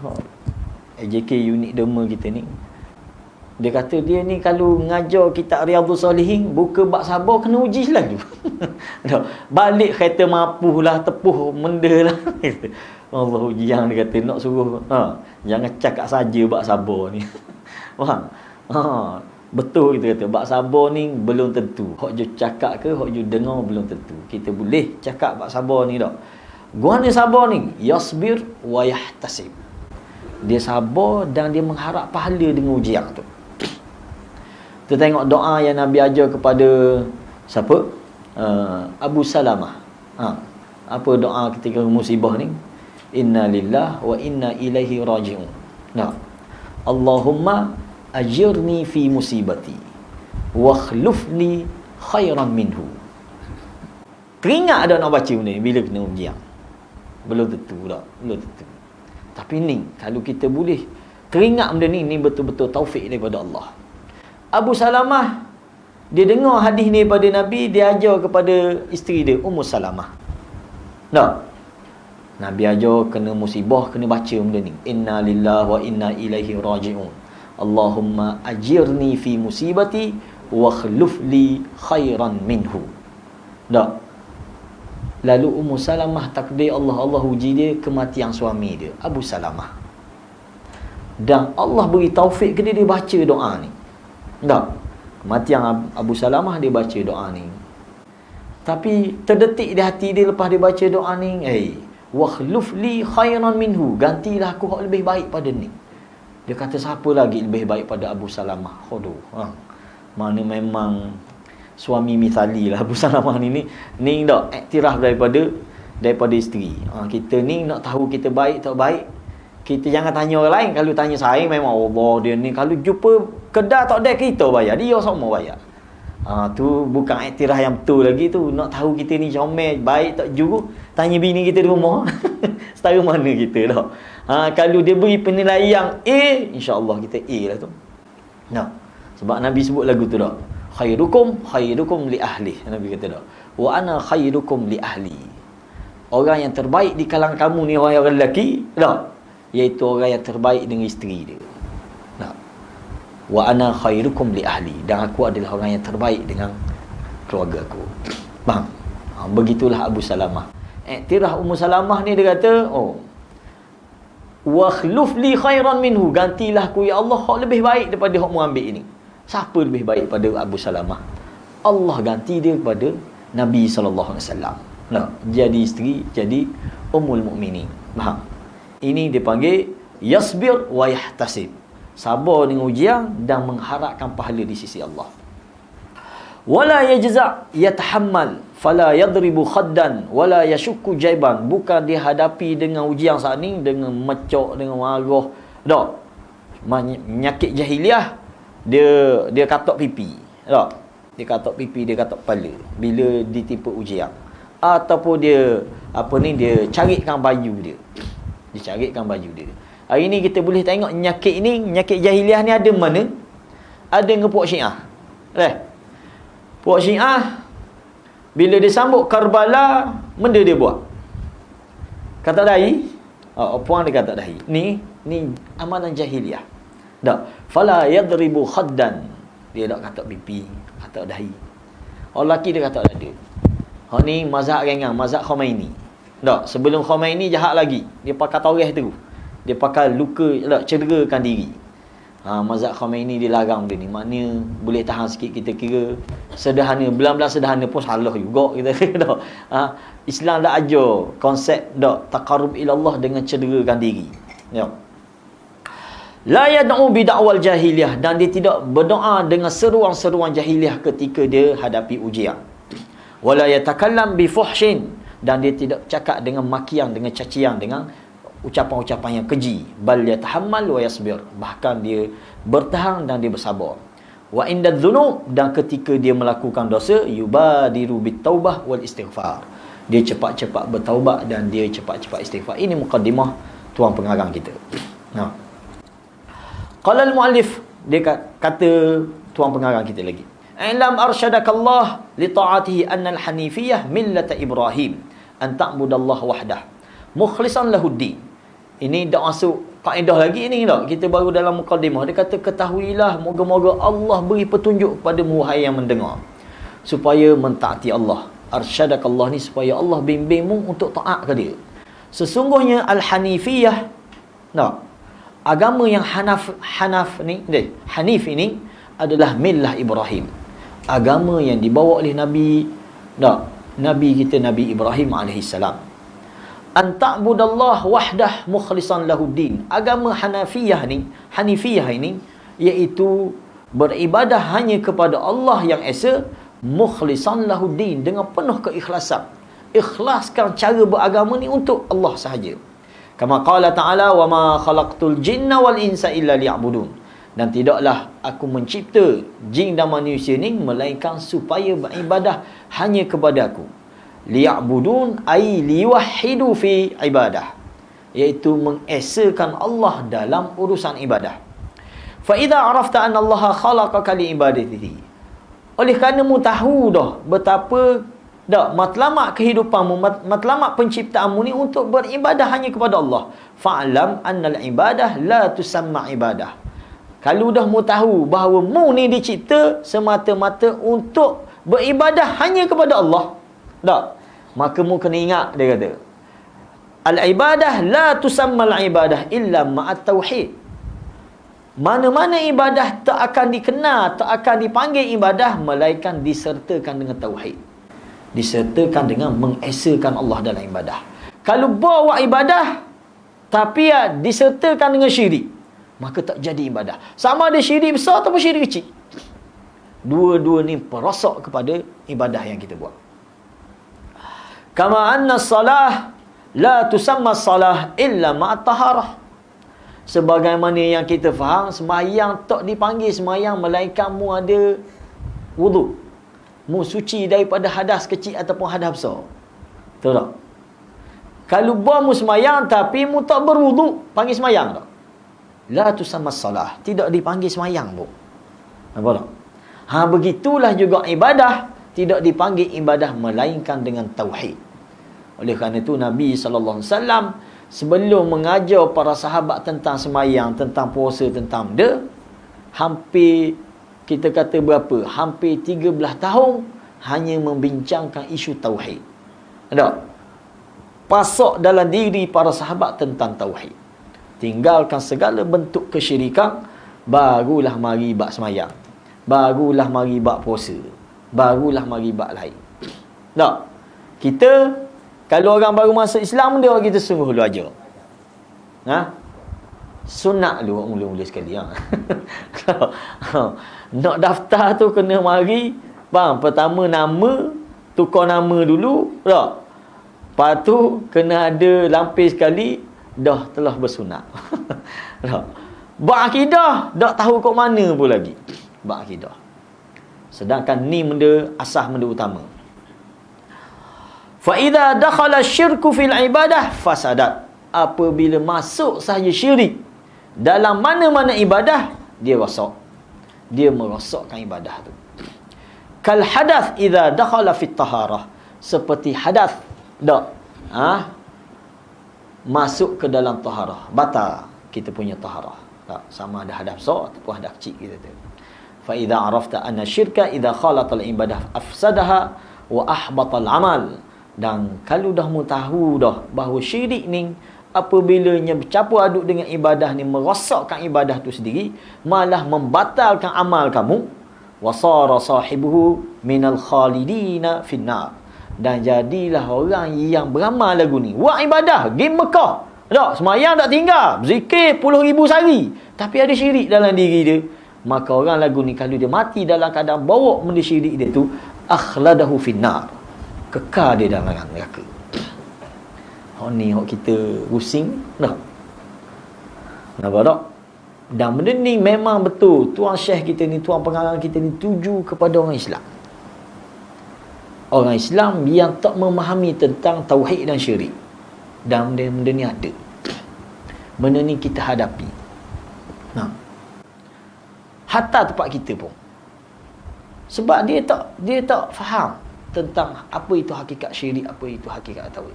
AJK unit derma kita ni, dia kata dia ni kalau ngajar kitab Riyadhus Salihin, buka bab sabar kena uji selalu. Balik kereta mampu lah, tepuh menda lah. Allah ujian, dia kata nak suruh jangan cakap saja bab sabar ni. Faham? Betul kita kata bab sabar ni belum tentu. Hak je cakap ke, hak je dengar belum tentu. Kita boleh cakap bab sabar ni tak. Guana sabar ni, yasbir wa yahtasib. Dia sabar dan dia mengharap pahala dengan ujian tu. Kita tengok doa yang Nabi ajar kepada siapa? Abu Salamah. Apa doa ketika musibah ni? Inna lillah wa inna ilaihi raji'un. Allahumma ajirni fi musibati wa khlufni khairan minhu. Teringat ada nak baca benda ni bila kena ujian? Belum tentu tak? Belum tentu. Tapi ni, kalau kita boleh teringat benda ni betul-betul taufik daripada Allah. Abu Salamah, dia dengar hadis ni daripada Nabi, dia ajar kepada isteri dia, Ummu Salamah. Tak? Nabi ajar kena musibah, kena baca benda ni. Inna lillahi wa inna ilaihi raji'un. Allahumma ajirni fi musibati wa khluf li khairan minhu. Tak? Lalu Ummu Salamah takdir Allah uji dia kematian suami dia, Abu Salamah. Dan Allah beri taufik ke dia baca doa ni. Tak? Kematian Abu Salamah, dia baca doa ni. Tapi terdetik di hati dia lepas dia baca doa ni, wa khluf li khairan minhu, gantilah aku hak lebih baik pada ni. Dia kata siapa lagi lebih baik pada Abu Salamah? Aduh, mana memang suami misali lah Abu Salamah ni tak iktiraf daripada isteri. Kita ni nak tahu kita baik tak baik, kita jangan tanya orang lain. Kalau tanya saya, memang Allah dia ni, kalau jumpa kedai tak ada kita bayar, dia sama bayar. Tu bukan iktiraf yang betul lagi tu. Nak tahu kita ni comel baik tak juga, tanya bini kita di rumah. Setara mana kita dah. Kalau dia beri penilaian A, insya-Allah kita A lah tu. Nah, sebab Nabi sebut lagu tu dah. Khairukum li ahli. Nabi kata dah. Wa ana khairukum li ahli. Orang yang terbaik di kalangan kamu ni orang lelaki, dah, iaitu orang yang terbaik dengan isteri dia. Nah. Wa ana khairukum li ahli, dan aku adalah orang yang terbaik dengan keluarga aku. Faham? Begitulah Abu Salamah. Iktiraf Ummu Salamah ni dia kata, wa khluf li khairan minhu, gantilah aku ya Allah hak lebih baik daripada hak mu ambil ini. Siapa lebih baik pada Abu Salamah? Allah ganti dia kepada Nabi SAW. Nah, jadi isteri, jadi Ummul Mukminin. Faham? Ini dipanggil yasbir wa yahtasib. Sabar dengan ujian dan mengharapkan pahala di sisi Allah. Wala yajza' yatahammal fala yadribu khaddan wala yashukku jaiban. Bukan dia hadapi dengan ujian saat ni dengan mecok, dengan marah. Tak. Penyakit jahiliah, dia katok pipi. Tak. Dia katok pipi, dia katok kepala bila ditimpa ujian. Ataupun dia dia carikkan baju dia. Dia carikkan baju dia. Hari ni kita boleh tengok penyakit ni, penyakit jahiliah ni ada mana? Ada dengan puak Syiah. Puak Syiah bila dia sambut Karbala, benda dia buat. Kata dahi, puan dia kata dahi. Ni amalan jahiliah. Tak. Fala yadribu khaddan. Dia tak kata pipi, kata dahi. Orang lelaki dia kata dada. Ni mazhab ringan, mazhab Khomeini. Tak, sebelum Khomeini jahat lagi. Dia pakai toreh tu. Dia pakai luka, cederakan diri. Mazhab Khomeini dilarang dia ni. Maknanya boleh tahan sikit, kita kira sederhana. Belang-belang sederhana pun salah juga kita kira. Islam dah ajar konsep taqarrub ilallah dengan cederakan diri. Ya. La yad'u bi da'wal jahiliyah, dan dia tidak berdoa dengan seruan-seruan jahiliyah ketika dia hadapi ujian. Wala yatakallam bi fuhshin, dan dia tidak cakap dengan makian, dengan cacian, dengan ucapan-ucapan yang keji. Bal yatahammal wa yasbir, bahkan dia bertahan dan dia bersabar. Wa inda dhunub, dan ketika dia melakukan dosa, yubadiru bit taubah wal istighfar, dia cepat-cepat bertaubat dan dia cepat-cepat istighfar. Ini mukaddimah tuan pengarang kita. Qala al-muallif, dia kata tuan pengarang kita lagi. Alam arsyadakallah li ta'atihi anna al-hanifiyah millata Ibrahim an ta'budallah wahdah mukhlishan lahuddin. Ini dah masuk kaedah lagi ni tak? Kita baru dalam mukaddimah. Dia kata ketahuilah, moga-moga Allah beri petunjuk kepadamu wahai yang mendengar, supaya mentaati Allah. Arsyadakallah ni supaya Allah bimbingmu untuk taat ke dia. Sesungguhnya al-hanifiyah, agama yang Hanif ini adalah millah Ibrahim. Agama yang dibawa oleh Nabi kita Nabi Ibrahim alaihissalam. An ta'budallah wahdah mukhlishan lahuddin. Agama Hanifiyah ini iaitu beribadah hanya kepada Allah yang esa, mukhlishan lahuddin, dengan penuh keikhlasan. Ikhlaskan cara beragama ni untuk Allah sahaja. Kama qala ta'ala, wa ma khalaqtul jinna wal insa illa liya'budun. Dan tidaklah aku mencipta jin dan manusia ni melainkan supaya beribadah hanya kepada aku. Liya'budun ay liwahhidu fi ibadah, iaitu mengesakan Allah dalam urusan ibadah. Fa idza arafta anna Allah khalaqaka li ibadatihi, oleh kerana mu tahu dah betapa matlamat kehidupanmu, matlamat penciptaanmu ni untuk beribadah hanya kepada Allah. Fa'lam annal ibadah la tusamma ibadah. Kalau dah mu tahu bahawa mu ni dicipta semata-mata untuk beribadah hanya kepada Allah, maka mu kena ingat, dia kata, al-ibadah la tusamma al-ibadah illa ma'at tauhid. Mana-mana ibadah tak akan dikenal, tak akan dipanggil ibadah melainkan disertakan dengan tauhid, disertakan dengan mengesakan Allah dalam ibadah. Kalau bawa ibadah tapi disertakan dengan syirik, maka tak jadi ibadah. Sama ada syirik besar ataupun syirik kecil. Dua-dua ni perosok kepada ibadah yang kita buat. Kama anna salah la tusamma salah illa ma'at taharah. Sebagaimana yang kita faham, sembahyang tak dipanggil sembahyang melainkan mu ada wudu. Mu suci daripada hadas kecil ataupun hadas besar. Betul tak? Kalau mu sembahyang tapi mu tak berwudu, panggil sembahyang tak? La tusamma salah, tidak dipanggil sembahyang pun. Nampak tak? Begitulah juga ibadah tidak dipanggil ibadah melainkan dengan tauhid. Oleh kerana itu Nabi SAW sebelum mengajar para sahabat tentang sembahyang, tentang puasa, tentang benda, hampir kita kata berapa? Hampir 13 tahun hanya membincangkan isu tauhid. Ada? Pasok dalam diri para sahabat tentang tauhid. Tinggalkan segala bentuk kesyirikan, barulah mari bab sembahyang. Barulah mari bab puasa. Barulah mari bab lain. Tak? Kita kalau orang baru masuk Islam dia kita sungguh dulu aja. Sunat dulu mula-mula sekali nak daftar tu kena mari pertama nama, tukar nama dulu, tak? Lepas tu kena ada lampir sekali dah telah bersunat. Tak? Bab akidah tak tahu kat mana pun lagi. Bab akidah. Sedangkan ni benda asas, benda utama. Fa idza dakhala syirku fil ibadah fasadat. Apabila masuk sahaja syirik dalam mana-mana ibadah, dia rosak. Dia merosakkan ibadah tu. Kal hadath idza dakhala fit taharah. Seperti hadath dak masuk ke dalam taharah, batal kita punya taharah. Tak, sama ada hadath besar ataupun hadath kecil kita tu. Fa idza arafta anna syirka idza khalata al ibadah afsadaha wa ahbata al amal. Dan kalau dah mu tahu dah bahawa syirik ni apabila bercampur aduk dengan ibadah ni merosakkan ibadah tu sendiri, malah membatalkan amal kamu, wasara sahibuhu minal khalidina finnar. Dan jadilah orang yang beramal lagu ni, buat ibadah pergi Mekah, tak sembahyang tak tinggal, zikir 10,000 sehari, tapi ada syirik dalam diri dia, maka orang lagu ni kalau dia mati dalam keadaan bawa benda syirik dia tu, akhladahu finnar, kekal dia dalam neraka. Ni kita pusing dah. Nampak tak? Dan benda ni memang betul tuan syekh kita ni, tuan pengarang kita ni tuju kepada orang Islam. Orang Islam yang tak memahami tentang tauhid dan syirik. Dan benda ni ada. Benda ni kita hadapi. Hatta tempat kita pun. Sebab dia tak faham tentang apa itu hakikat syirik, apa itu hakikat tauhid.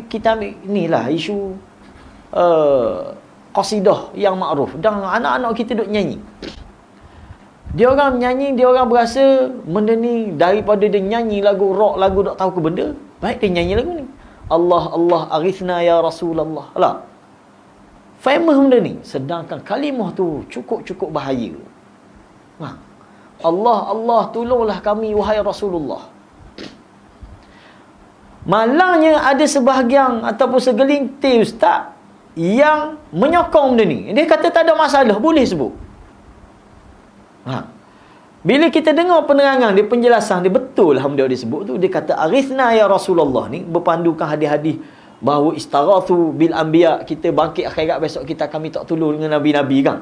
Kita ambil inilah isu qasidah yang makruf, dan anak-anak kita duk nyanyi. Dia orang nyanyi, dia orang berasa benda ni daripada dia nyanyi lagu rock, lagu tak tahu ke benda, baik dia nyanyi lagu ni. Allah Allah arithna ya Rasulullah. Alah. Famous benda ni, sedangkan kalimah tu cukup bahaya. Allah Allah tolonglah kami wahai Rasulullah. Malangnya ada sebahagian ataupun segelintir ustaz yang menyokong benda ni. Dia kata tak ada masalah, boleh sebut. Bila kita dengar penerangan dia, penjelasan dia, betul alhamdulillah dia sebut tu. Dia kata arithna ya Rasulullah ni berpandukan hadis-hadis bahawa istarathu bil anbiya, kita bangkit akhirat besok kita kami tak tolong dengan nabi-nabi kan.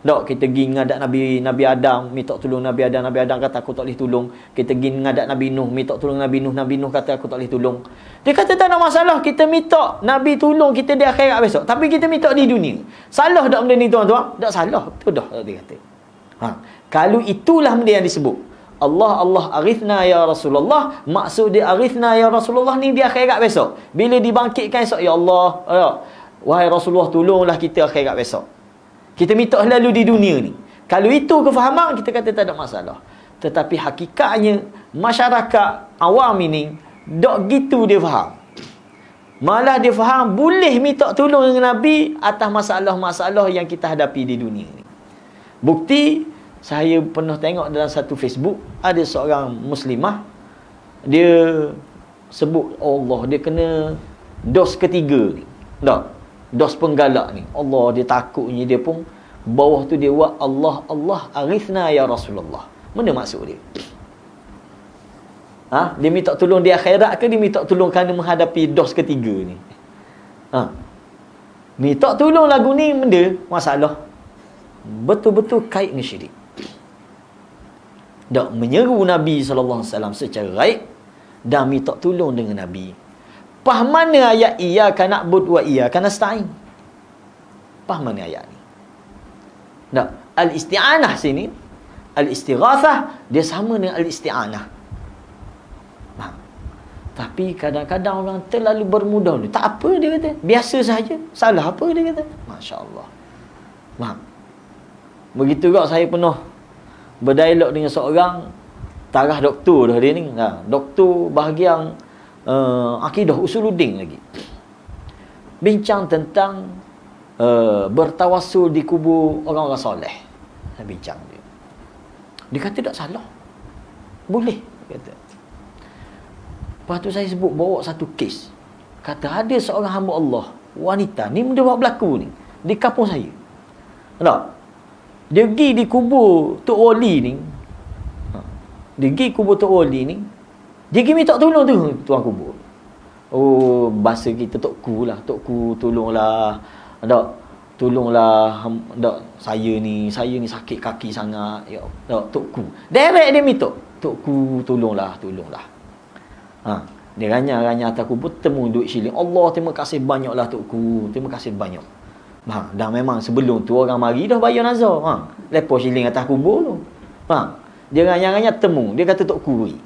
Tak, kita pergi ngadak Nabi Adam, minta tolong Nabi Adam kata aku tak boleh tolong. Kita pergi ngadak Nabi Nuh, minta tolong Nabi Nuh kata aku tak boleh tolong. Dia kata tak ada masalah, kita minta Nabi tolong kita di akhirat besok, tapi kita minta di dunia. Salah tak benda ni tuan-tuan? Tak salah, betul dah dia kata. Kalau itulah benda yang disebut Allah Allah arithna ya Rasulullah, maksud dia arithna ya Rasulullah ni di akhirat besok. Bila dibangkitkan esok, ya Allah, wahai Rasulullah tolonglah kita akhirat besok. Kita minta lalu di dunia ni. Kalau itu kefahaman, kita kata tak ada masalah. Tetapi hakikatnya masyarakat awam ini tak gitu dia faham. Malah dia faham boleh minta tolong dengan Nabi atas masalah-masalah yang kita hadapi di dunia ni. Bukti, saya pernah tengok dalam satu Facebook, ada seorang muslimah, dia sebut Allah, dia kena dos ketiga ni. Tak? Dos penggalak ni. Allah, dia takutnya dia pun Bawah tu dia buat Allah, Allah arithna ya Rasulullah. Mana maksud dia? Dia minta tolong di akhirat ke dia minta tolong kerana menghadapi dos ketiga ni? Minta tolong lagu ni benda masalah. Betul-betul kait dengan syirik. Tak menyeru Nabi SAW secara raib dan minta tolong dengan Nabi. Faham mana ayat iyyaka na'budu wa iyyaka nasta'in? Faham mana ayat ni? Tak. Al-isti'anah sini, al-istighathah dia sama dengan al-isti'anah. Tapi kadang-kadang orang terlalu bermudah ni. Tak apa dia kata, biasa saja. Salah apa dia kata? Masya-Allah. Faham? Begitu juga saya pernah berdialog dengan seorang tarah doktor dah dia ni. Doktor bahagian akidah usuluddin lagi. Bincang tentang bertawassul di kubur orang-orang soleh. Bincang dia. Dia kata tak salah. Boleh, dia kata. Lepas tu saya sebut bawa satu kes. Kata ada seorang hamba Allah, wanita ni benda buat berlaku ni di kampung saya. Tak? Dia pergi di kubur Tok Wali ni. Dia pergi kubur Tok Wali ni. Dia pergi minta tolong tu tuan kubur. Oh, bahasa kita Tokku lah. Tokku tolonglah. Tak? Tolonglah. Tak? Saya ni sakit kaki sangat. Ya, tak? Tokku. Direct dia minta. Tokku tolonglah. Dia ranya atas kubur temu duit shilling. Allah terima kasih banyaklah Tokku. Terima kasih banyak. Dan memang sebelum tu orang mari dah bayar nazar. Lepas shilling atas kubur tu. Dia ranya temu. Dia kata Tokku beri.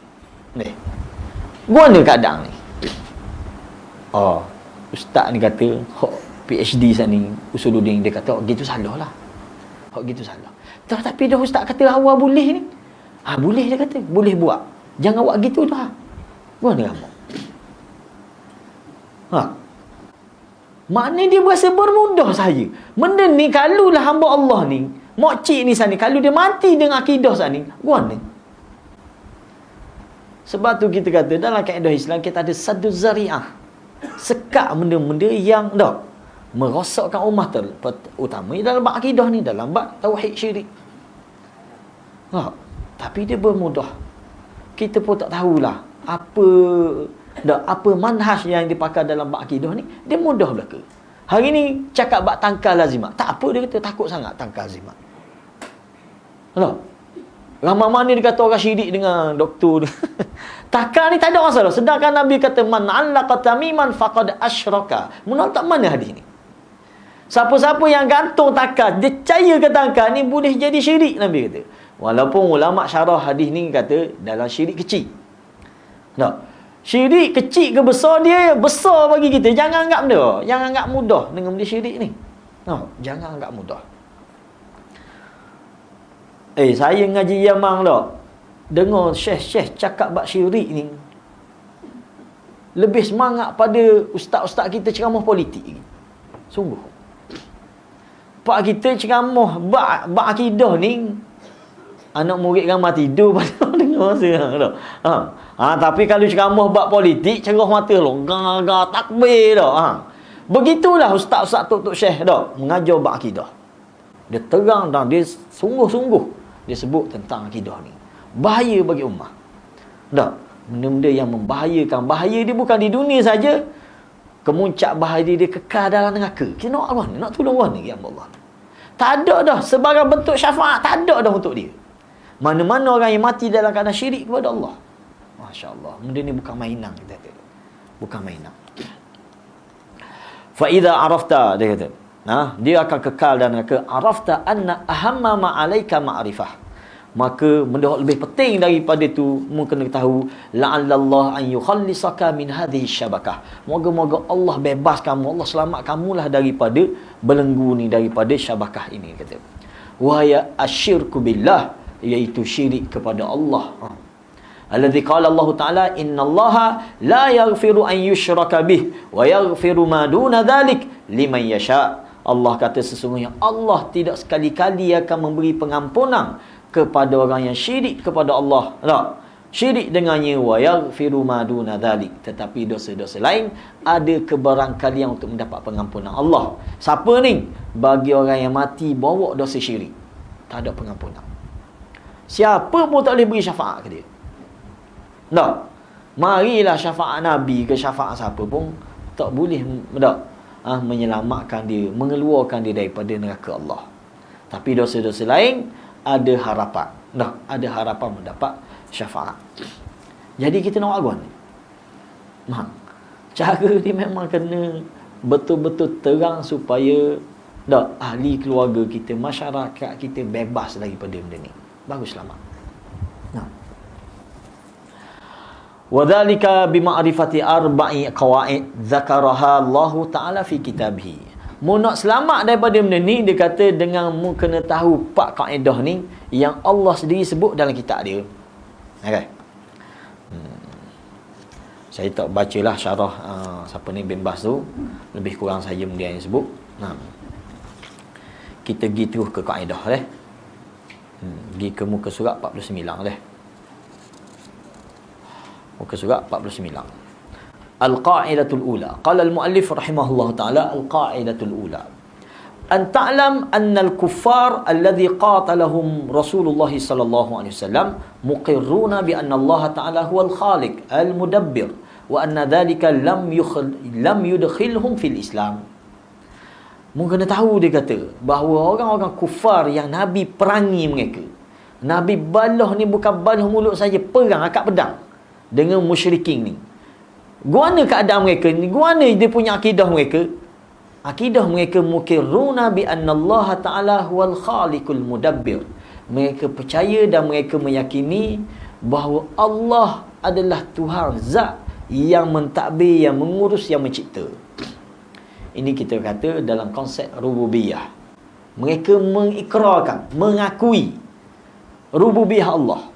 Gimana keadaan ni? Ustaz ni kata PhD sana ni Usuluddin, dia kata gitu salah lah. Gitu salah. Tapi dah ustaz kata awal boleh ni. Boleh dia kata. Boleh buat. Jangan buat gitu dah. Mana kamu? Maknanya dia berasa bermudah saja. Benda ni kalulah hamba Allah ni, mokcik ni sana, kalau dia mati dengan akidah sana ni, gimana? Sebab tu kita kata dalam kaedah Islam kita ada saddu zari'ah. Sekat benda-benda yang tak merosakkan umat terutamanya dalam bab akidah ni, dalam bab tauhid syirik. Tapi dia bermudah. Kita pun tak tahulah apa manhaj yang dipakai dalam bab akidah ni. Dia mudah belaka. Hari ni cakap bab tangkal lazimat, tak apa dia kata, takut sangat tangkal lazimat. Ramai mana dia kata orang syirik dengan doktor. Takar ni tak ada masalah. Sedangkan Nabi kata man 'allaqa tamiman faqad asyraka. Menurut tak mana hadis ni? Siapa-siapa yang gantung takar, dia percaya ke takar ni boleh jadi syirik, Nabi kata. Walaupun ulama syarah hadis ni kata dalam syirik kecil. Tak. Syirik kecil ke besar, dia besar bagi kita. Jangan anggap benda. Jangan anggap mudah dengan benda syirik ni. Jangan anggap mudah. Saya ngaji Yaman tak. Dengar syekh-syekh cakap bab syirik ni. Lebih semangat pada ustaz-ustaz kita ceramah politik. Sungguh. Pak kita ceramah bab akidah ni, anak murid ramai tidur pada dengar masa tak. Tapi kalau ceramah bab politik, cerah mata longgar takbir tak. Begitulah ustaz-ustaz tok-tok syekh tak mengajar bab akidah. Dia terang dan dia sungguh-sungguh dia sebut tentang akidah ni. Bahaya bagi ummah. Tak? Benda-benda yang membahayakan. Bahaya dia bukan di dunia saja. Kemuncak bahaya dia kekal dalam neraka. Kita nak apa ni? Nak tolong orang ni, ya Allah. Tak ada dah sebarang bentuk syafaat, tak ada dah untuk dia. Mana-mana orang yang mati dalam keadaan syirik kepada Allah. Masya-Allah. Benda ni bukan mainan, kita kata. Bukan mainan. Fa idza arafta, dia kata. Dia akan kekal dan neraka. Arafta anna ahamma ma alayka ma'rifah. Maka benda lebih penting daripada tu, mu kena tahu la'allallah an yukhallisaka min hadhihi syabakah. Moga-moga Allah bebas kamu, Allah selamat kamulah daripada belenggu ni, daripada syabakah ini, kata. Wa ya asyirku billah, iaitu syirik kepada Allah. Alladzi qala Allah Ta'ala innallaha la yaghfiru an yushraka bih wa yaghfiru ma duna dhalik liman yasha. Allah kata sesungguhnya Allah tidak sekali-kali akan memberi pengampunan kepada orang yang syirik kepada Allah. Tak? syirik dengannya, wa yaghfiru ma duna dzalik, tetapi dosa-dosa lain ada kebarangkalian untuk mendapat pengampunan Allah. Siapa ni? Bagi orang yang mati bawa dosa syirik, tak ada pengampunan. Siapa pun tak boleh beri syafaat ke dia. Tak. Marilah syafaat Nabi ke syafaat siapa pun tak boleh menyelamatkan dia, mengeluarkan dia daripada neraka Allah. Tapi dosa-dosa lain ada harapan. Ada harapan mendapat syafaat. Jadi kita nak agun. Cara ni memang kena betul-betul terang supaya ahli keluarga kita, masyarakat kita bebas daripada benda ni. Bagus selamat. Wadzalika bima'rifati arba'i qawaid dzakaraha Allah Taala fi kitabih. Mu nak selamat daripada benda ni, dia kata dengan mu kena tahu 4 kaedah ni yang Allah sendiri sebut dalam kitab dia. Okey. Saya tak bacalah syarah siapa ni bin Baz tu, lebih kurang saya dia yang sebut. Kita pergi terus ke kaedah deh. Pergi ke muka surat 49 deh. Muka surat 49. Al-qa'idatul ula. Qala al-muallif rahimahullah ta'ala, al-qa'idatul ula. An ta'lam anna al-kuffar alladhi qatalahum Rasulullah sallallahu alaihi wasallam muqirruna bi anna Allah ta'ala huwa al-khaliq al-mudabbir wa anna dhalika lam yudkhilhum fil Islam. Mungkin kena tahu, dia kata bahawa orang-orang kufar yang Nabi perangi mereka, Nabi balah ni bukan balah mulut saja, perang akak pedang dengan musyrikin ni. Guana keadaan mereka ni, guana dia punya akidah mereka. Akidah mereka mukirruna bi anna Allah Ta'ala huwal khaliqul mudabbir. Mereka percaya dan mereka meyakini bahawa Allah adalah Tuhan, zat yang mentadbir, yang mengurus, yang mencipta. Ini kita kata dalam konsep rububiyah. Mereka mengikrarkan, mengakui rububiyah Allah.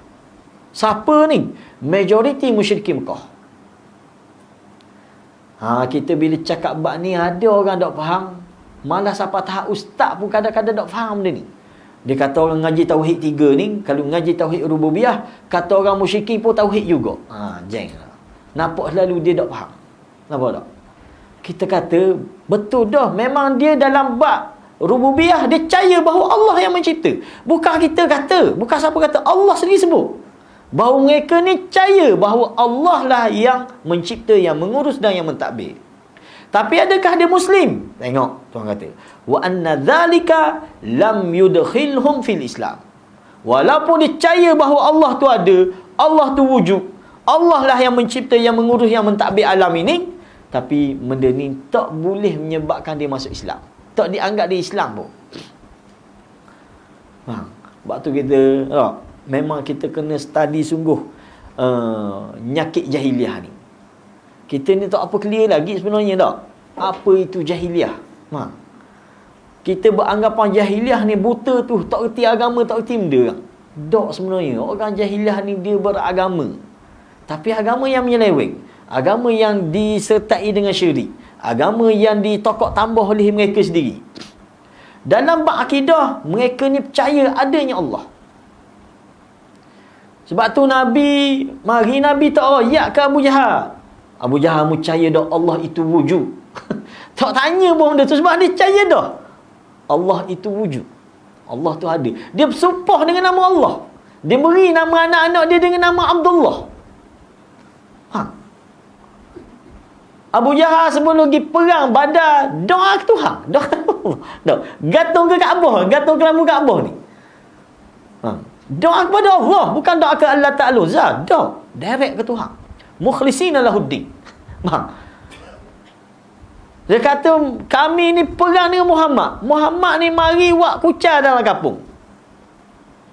Siapa ni? Majoriti musyrikin Mekah. Kita bila cakap bab ni, ada orang tak faham. Malah sampai tahap ustaz pun kadang-kadang tak faham benda ni. Dia kata orang ngaji tauhid 3 ni, kalau ngaji tauhid rububiyah, kata orang musyrikin pun tauhid juga. Jeng. Nampak selalu dia tak faham. Nampak tak? Kita kata betul dah, memang dia dalam bab rububiyah dia percaya bahawa Allah yang mencipta. Bukan kita kata, bukan siapa kata, Allah sendiri sebut bahawa mereka ni percaya bahawa Allah lah yang mencipta, yang mengurus dan yang mentadbir. Tapi adakah dia Muslim? Tengok, Tuhan kata, wa anna dzalika lam yudkhilhum fil Islam. Walaupun dia percaya bahawa Allah tu ada, Allah tu wujud, Allah lah yang mencipta, yang mengurus, yang mentadbir alam ini, tapi benda ni tak boleh menyebabkan dia masuk Islam. Tak dianggap dia Islam pun. Sebab tu kita memang kita kena study sungguh nyakit jahiliah ni. Kita ni tak apa clear lagi sebenarnya tak. Apa itu jahiliah? Kita beranggapan jahiliah ni buta tu, tak erti agama, tak erti benda. Tak sebenarnya. Orang jahiliah ni dia beragama, tapi agama yang menyeleweng, agama yang disertai dengan syirik, agama yang ditokok tambah oleh mereka sendiri. Dalam bab akidah, mereka ni percaya adanya Allah. Sebab tu Nabi tak royak ke Abu Jahal. Abu Jahal percaya dah Allah itu wujud. Tak tanya pun benda tu, sebab dia percaya dah Allah itu wujud. Allah tu ada. Dia bersumpah dengan nama Allah. Dia beri nama anak-anak dia dengan nama Abdullah. Abu Jahal sebelum pergi perang Badar, doa ke Tuhan. Doa. Gantung ke Kaabah, gantung ke lampu Kaabah ni. Doa kepada Allah, bukan doa ke Allah Ta'ala. Doa direct ke Tuhan. Mukhlisina lahuddin. Dia kata kami ni perang dengan Muhammad. Muhammad ni mari wak kucar dalam kampung.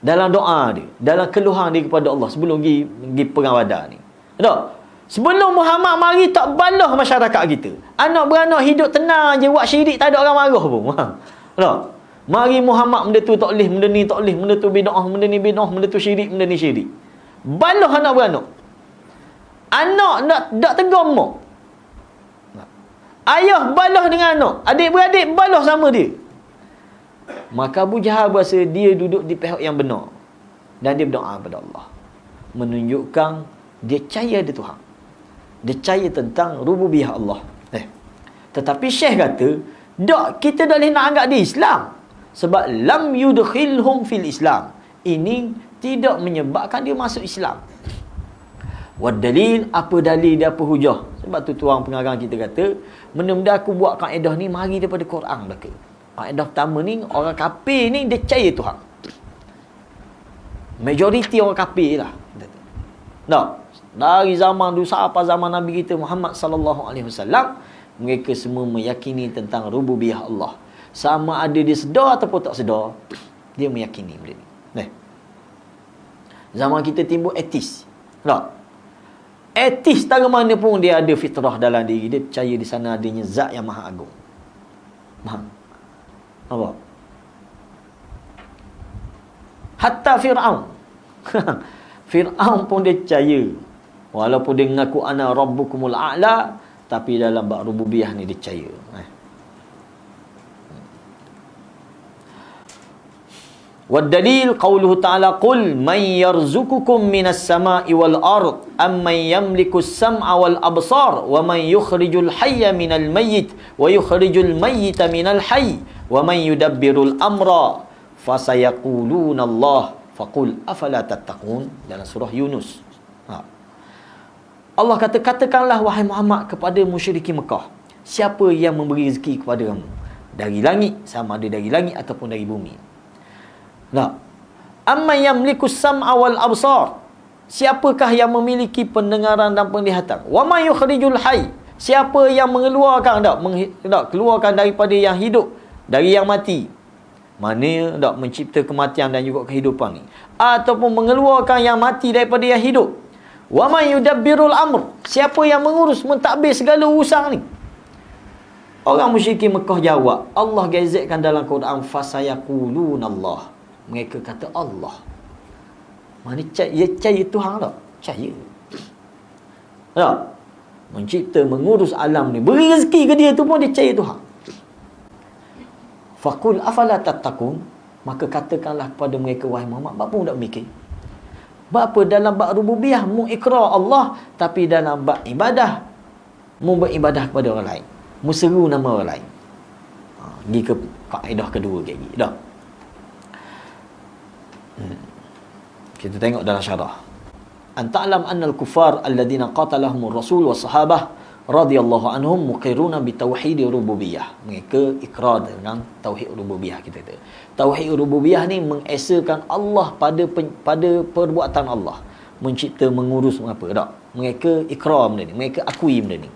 Dalam doa dia, dalam keluhan dia kepada Allah sebelum pergi perang Badar ni. Tak? Sebelum Muhammad mari tak balah masyarakat kita. Anak beranak hidup tenang je, buat syirik tak ada orang marah pun. Tak? Mari Muhammad benda tu tak boleh, benda ni tak boleh, benda tu bid'ah, benda ni bid'ah, benda tu syirik, benda ni syirik. Balah anak beranak. Anak nak tegur mak. Ayah balah dengan anak, adik-beradik balah sama dia. Maka Abu Jahal berasa dia duduk di pihak yang benar dan dia berdoa kepada Allah. menunjukkan dia percaya ada Tuhan. Dia percaya tentang rububiyah Allah. Tetapi Syekh kata, tak, kita dah boleh nak anggap dia Islam. Sebab lam yudkhilhum fil Islam. Ini tidak menyebabkan dia masuk Islam. Wad dalil, apa dalil dia, apa hujah? Sebab tu tuan pengarang kita kata, benda-benda aku buat kaedah ni mari daripada Quran belaka. Kaedah pertama ni, orang kafir ni dia percaya Tuhan. Majoriti orang kafir lah. Tak. Dari zaman dulu sampai zaman Nabi kita Muhammad sallallahu alaihi wasallam, mereka semua meyakini tentang rububiyah Allah. Sama ada dia sedar ataupun tak sedar, dia meyakini benda ni. Zaman kita timbul etis. Tak. Etis tak mana pun dia ada fitrah dalam diri dia, percaya di sana adanya zat yang maha agung. Faham? Apa? Hatta Fir'aun. Fir'aun pun dia percaya. Walaupun dia mengaku ana rabbukumul a'la, tapi dalam bab rububiyah ni dia percaya. Wad-dalil qauluhu ta'ala qul man yarzuqukum minas sama'i wal ard amman yamliku as-sam'a wal absar wa man yukhrijul hayya minal mayyit wa yukhrijul mayyita minal hayy wa man yudabbirul amra fasayaquluna Allah faqul afala tattaqun, dalam surah Yunus. Allah kata, katakanlah wahai Muhammad kepada musyrikin Mekah, siapa yang memberi rezeki kepada kamu dari langit, sama ada dari langit ataupun dari bumi. Nah, amma yamliku sam'a wal absar, siapakah yang memiliki pendengaran dan penglihatan? Wa may yukhrijul hayy, siapa yang mengeluarkan keluarkan daripada yang hidup dari yang mati. Mana mencipta kematian dan juga kehidupan ni, ataupun mengeluarkan yang mati daripada yang hidup. Wa may yudabbirul amr, siapa yang mengurus mentadbir segala urusan ni. Orang musyrikin Mekah jawab, Allah gazetkan dalam Quran, fasayaquluna Allah, mereka kata Allah. Mana dia percaya Tuhan tak? Percaya. Tak? Mencipta, mengurus alam ni, beri rezeki ke dia tu pun dia percaya Tuhan. Faqul afala tattaqun, maka katakanlah kepada mereka wahai Muhammad, apa pun tak mikir. Apa dalam bab rububiyah mu ikrar Allah, tapi dalam bab ibadah mu beribadah kepada orang lain, mu seru nama orang lain. Pergi ke kaedah kedua lagi dah. Kita tengok dalam syarah. Anta'lam annal kufar alladhina qatalahumur rasul was sahabah radhiyallahu anhum muqirruna bi tauhid rububiyah. Mereka ikrar dengan tauhid rububiyah kita kata. Tauhid rububiyah ni mengesakan Allah pada perbuatan Allah, mencipta, mengurus apa tak. Mereka ikrar benda ni, mereka akui benda ni.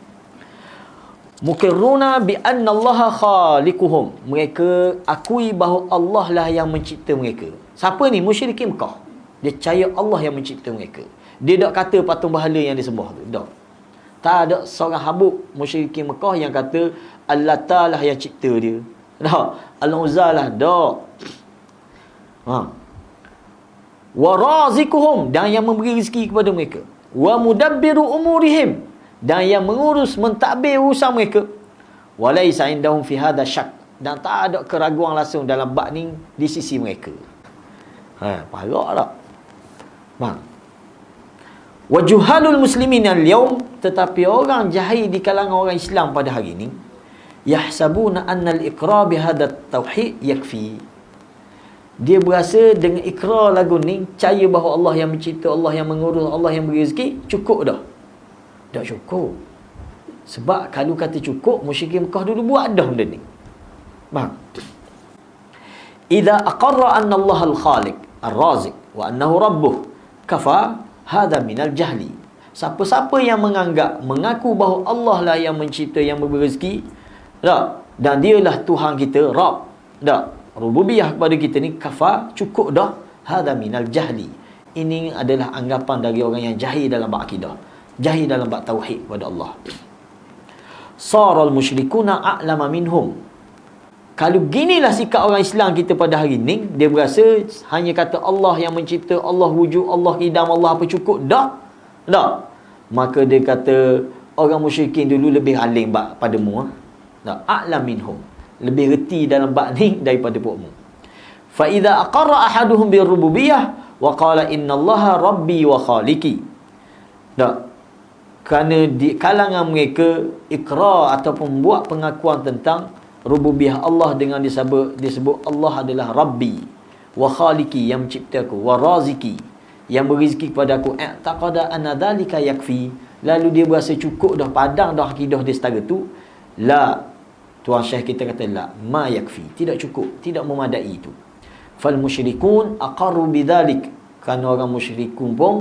Muqirruna bi anna Allah khaliquhum, mereka akui bahawa Allah lah yang mencipta mereka. Siapa ni? Musyrikin Mekah. Dia percaya Allah yang mencipta mereka. Dia tak kata patung berhala yang disembah tu. Tak. Tak ada seorang habuk musyrikin Mekah yang kata Allah Ta'ala yang cipta dia. Tak. Al-Uzza lah. Tak. Wa razikuhum, dan yang memberi rezeki kepada mereka. Wa mudabbiru umurihim, dan yang mengurus mentadbir urusan mereka. Walaysa indahum fi hadha syak, dan tak ada keraguan langsung dalam bab ni di sisi mereka. Parah tak? Wa juhalul muslimin al-yawm, tetapi orang jahil di kalangan orang Islam pada hari ini, yahsabuna anna al-iqrar bi hadha at-tauhid yakfi. Dia berasa dengan ikrar lagu ni, percaya bahawa Allah yang mencipta, Allah yang mengurus, Allah yang beri rezeki, cukup dah. Tak cukup. Sebab kalau kata cukup, musyrikin Mekah dulu buat dah benda ni. Faham? Idza aqarra anna Allah al-khaliq ar-raziq wa annahu rabbuh kafa hadha minal jahli. Siapa-siapa yang mengaku bahawa Allah lah yang mencipta, yang memberi rezeki, tak, dan dialah Tuhan kita, Rabb, tak, rububiyah kepada kita ni, kafa, cukup dah, hadha minal jahli. Ini adalah anggapan dari orang yang jahil dalam bab akidah, jahil dalam bab tauhid kepada Allah. Saral musyrikuna a'lama minhum. Kalau ginilah sikap orang Islam kita pada hari ni, dia berasa hanya kata Allah yang mencipta, Allah wujud, Allah hidam, Allah apa, cukup dah. Tak. Maka dia kata orang musyrikin dulu lebih alim padamu. Tak. A'lam minhum, lebih reti dalam bab ni daripada pokmu. Fa idza aqarra ahaduhum bir rububiyah wa qala innallaha rabbi wa khaliqi. Tak. Kerana di kalangan mereka ikrar ataupun buat pengakuan tentang rububiyah Allah dengan disebut Allah adalah Rabbi wa Khaliqi, yang mencipta aku, wa Raziki, yang berizki kepada aku. Taqada anna dhalika yakfi, lalu dia berasa cukup dah, padang dah akidah dia setara tu. La, Tuan Syekh kita kata la, ma yakfi, tidak cukup, tidak memadai itu. Fal musyrikun aqarru bidzalik, kerana orang musyrikun pun,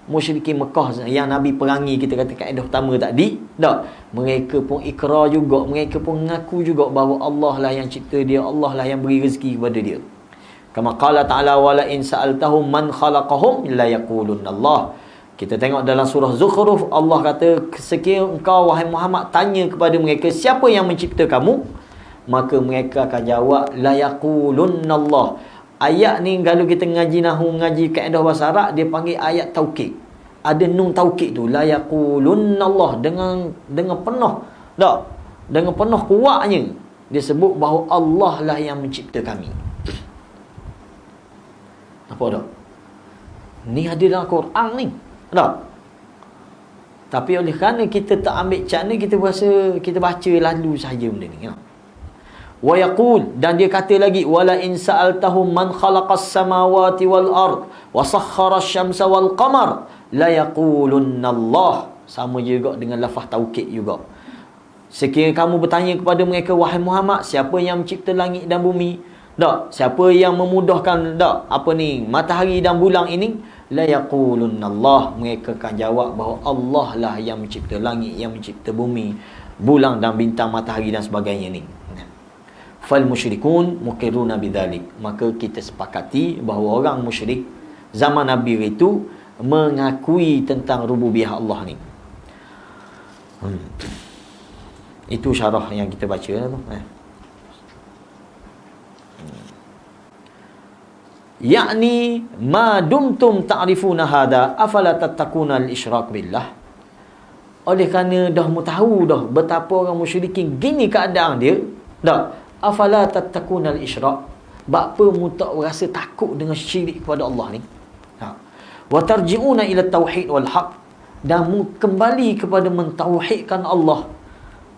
musyrikin Mekah yang Nabi perangi, kita kata kaedah pertama tadi, tak, mereka pun ikrar juga, mereka pun mengaku juga bahawa Allah lah yang cipta dia, Allah lah yang beri rezeki kepada dia. Kama qala ta'ala wala in sa'altahum man khalaqahum la yaqulun Allah. Kita tengok dalam surah Zukhruf, Allah kata, sekiranya engkau wahai Muhammad tanya kepada mereka siapa yang mencipta kamu, maka mereka akan jawab la yaqulun Allah. Ayat ni kalau kita ngaji nahwu, ngaji kaedah bahasa Arab, dia panggil ayat taukid. Ada nun taukid tu, la yaqulunallah, dengan penuh, tak, dengan penuh kuatnya dia sebut bahawa Allah lah yang mencipta kami. Apa tak? Ni ada dalam Quran ni, tak? Tapi oleh kerana kita tak ambil cara, kita rasa kita baca lalu saja benda ni, tak? Wa yaqul, dan dia kata lagi, wala in sa'altahum man khalaqas samawati wal ard wa sakhkhara asy-syamsa wal qamar la yaqulunna Allah. Sama juga dengan lafaz taukid juga. Sekiranya kamu bertanya kepada mereka wahai Muhammad, siapa yang mencipta langit dan bumi, tak, siapa yang memudahkan, tak, apa ni, matahari dan bulan ini, la yaqulunna Allah, mereka akan jawab bahawa Allah lah yang mencipta langit, yang mencipta bumi, bulan dan bintang, matahari dan sebagainya ni. Fal musyrikun muqirruna bidzalik, maka kita sepakati bahawa orang musyrik zaman Nabi itu mengakui tentang rububiyah Allah ni. Itu syarah yang kita baca tu. Yakni ma dumtum ta'rifuna hadha afala tattaquna al-isyrak billah. Oleh kerana dah tahu dah betapa orang musyrikin gini keadaan dia, dah, afala tattaquna al-isyrak, bapa mu tak rasa takut dengan syirik kepada Allah ni. Wa tarji'una ila tauhid wal haq, dan mu kembali kepada mentauhidkan Allah,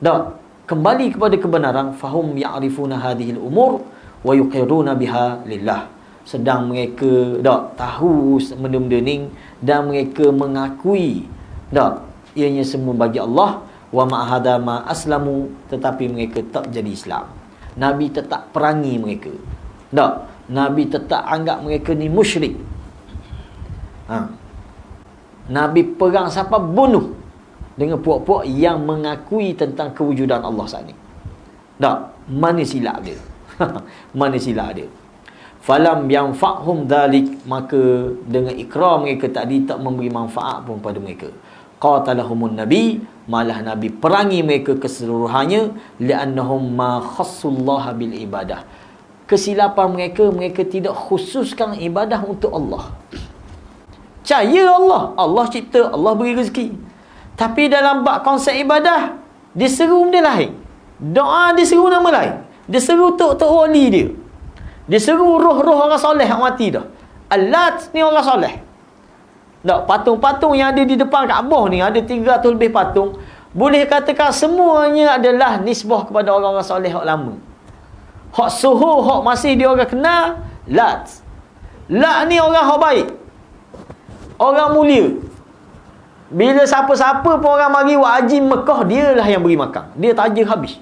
dah, kembali kepada kebenaran. Fahum ya'rifuna hadhihi al-umur wa yuqirruna biha lillah, sedang mereka dah tahu benda-benda ni dan mereka mengakui dah ianya semua bagi Allah. Wa ma'hada ma aslamu, tetapi mereka tak jadi Islam. Nabi tetap perangi mereka, tak, Nabi tetap anggap mereka ni musyrik. Nabi perang sampai bunuh dengan puak-puak yang mengakui tentang kewujudan Allah saat ni. Tak, mana silap dia? Mana silap dia? Falam yanfa'hum dhalik, maka dengan ikrar mereka tadi tak memberi manfaat pun pada mereka. Qatalahumun nabi, malah Nabi perangi mereka keseluruhannya, li'annahum ma khassullaha bil ibadah. Kesilapan mereka, mereka tidak khususkan ibadah untuk Allah. Percaya Allah cipta, Allah beri rezeki, tapi dalam bab konsep ibadah dia seru benda lain. Doa dia seru nama lain, dia seru tok-tok wali dia seru roh-roh orang soleh yang mati dah. Alat ni orang soleh. Tak, patung-patung yang ada di depan Kaabah ni, ada 300 lebih patung. Boleh katakan semuanya adalah nisbah kepada orang-orang soleh hak lama. Hak suhu, hak masih dia orang kenal, Lat. Lat ni orang hak baik, orang mulia. Bila siapa-siapa pun orang mari wajib Mekah, dia lah yang beri makan, dia tajir habis.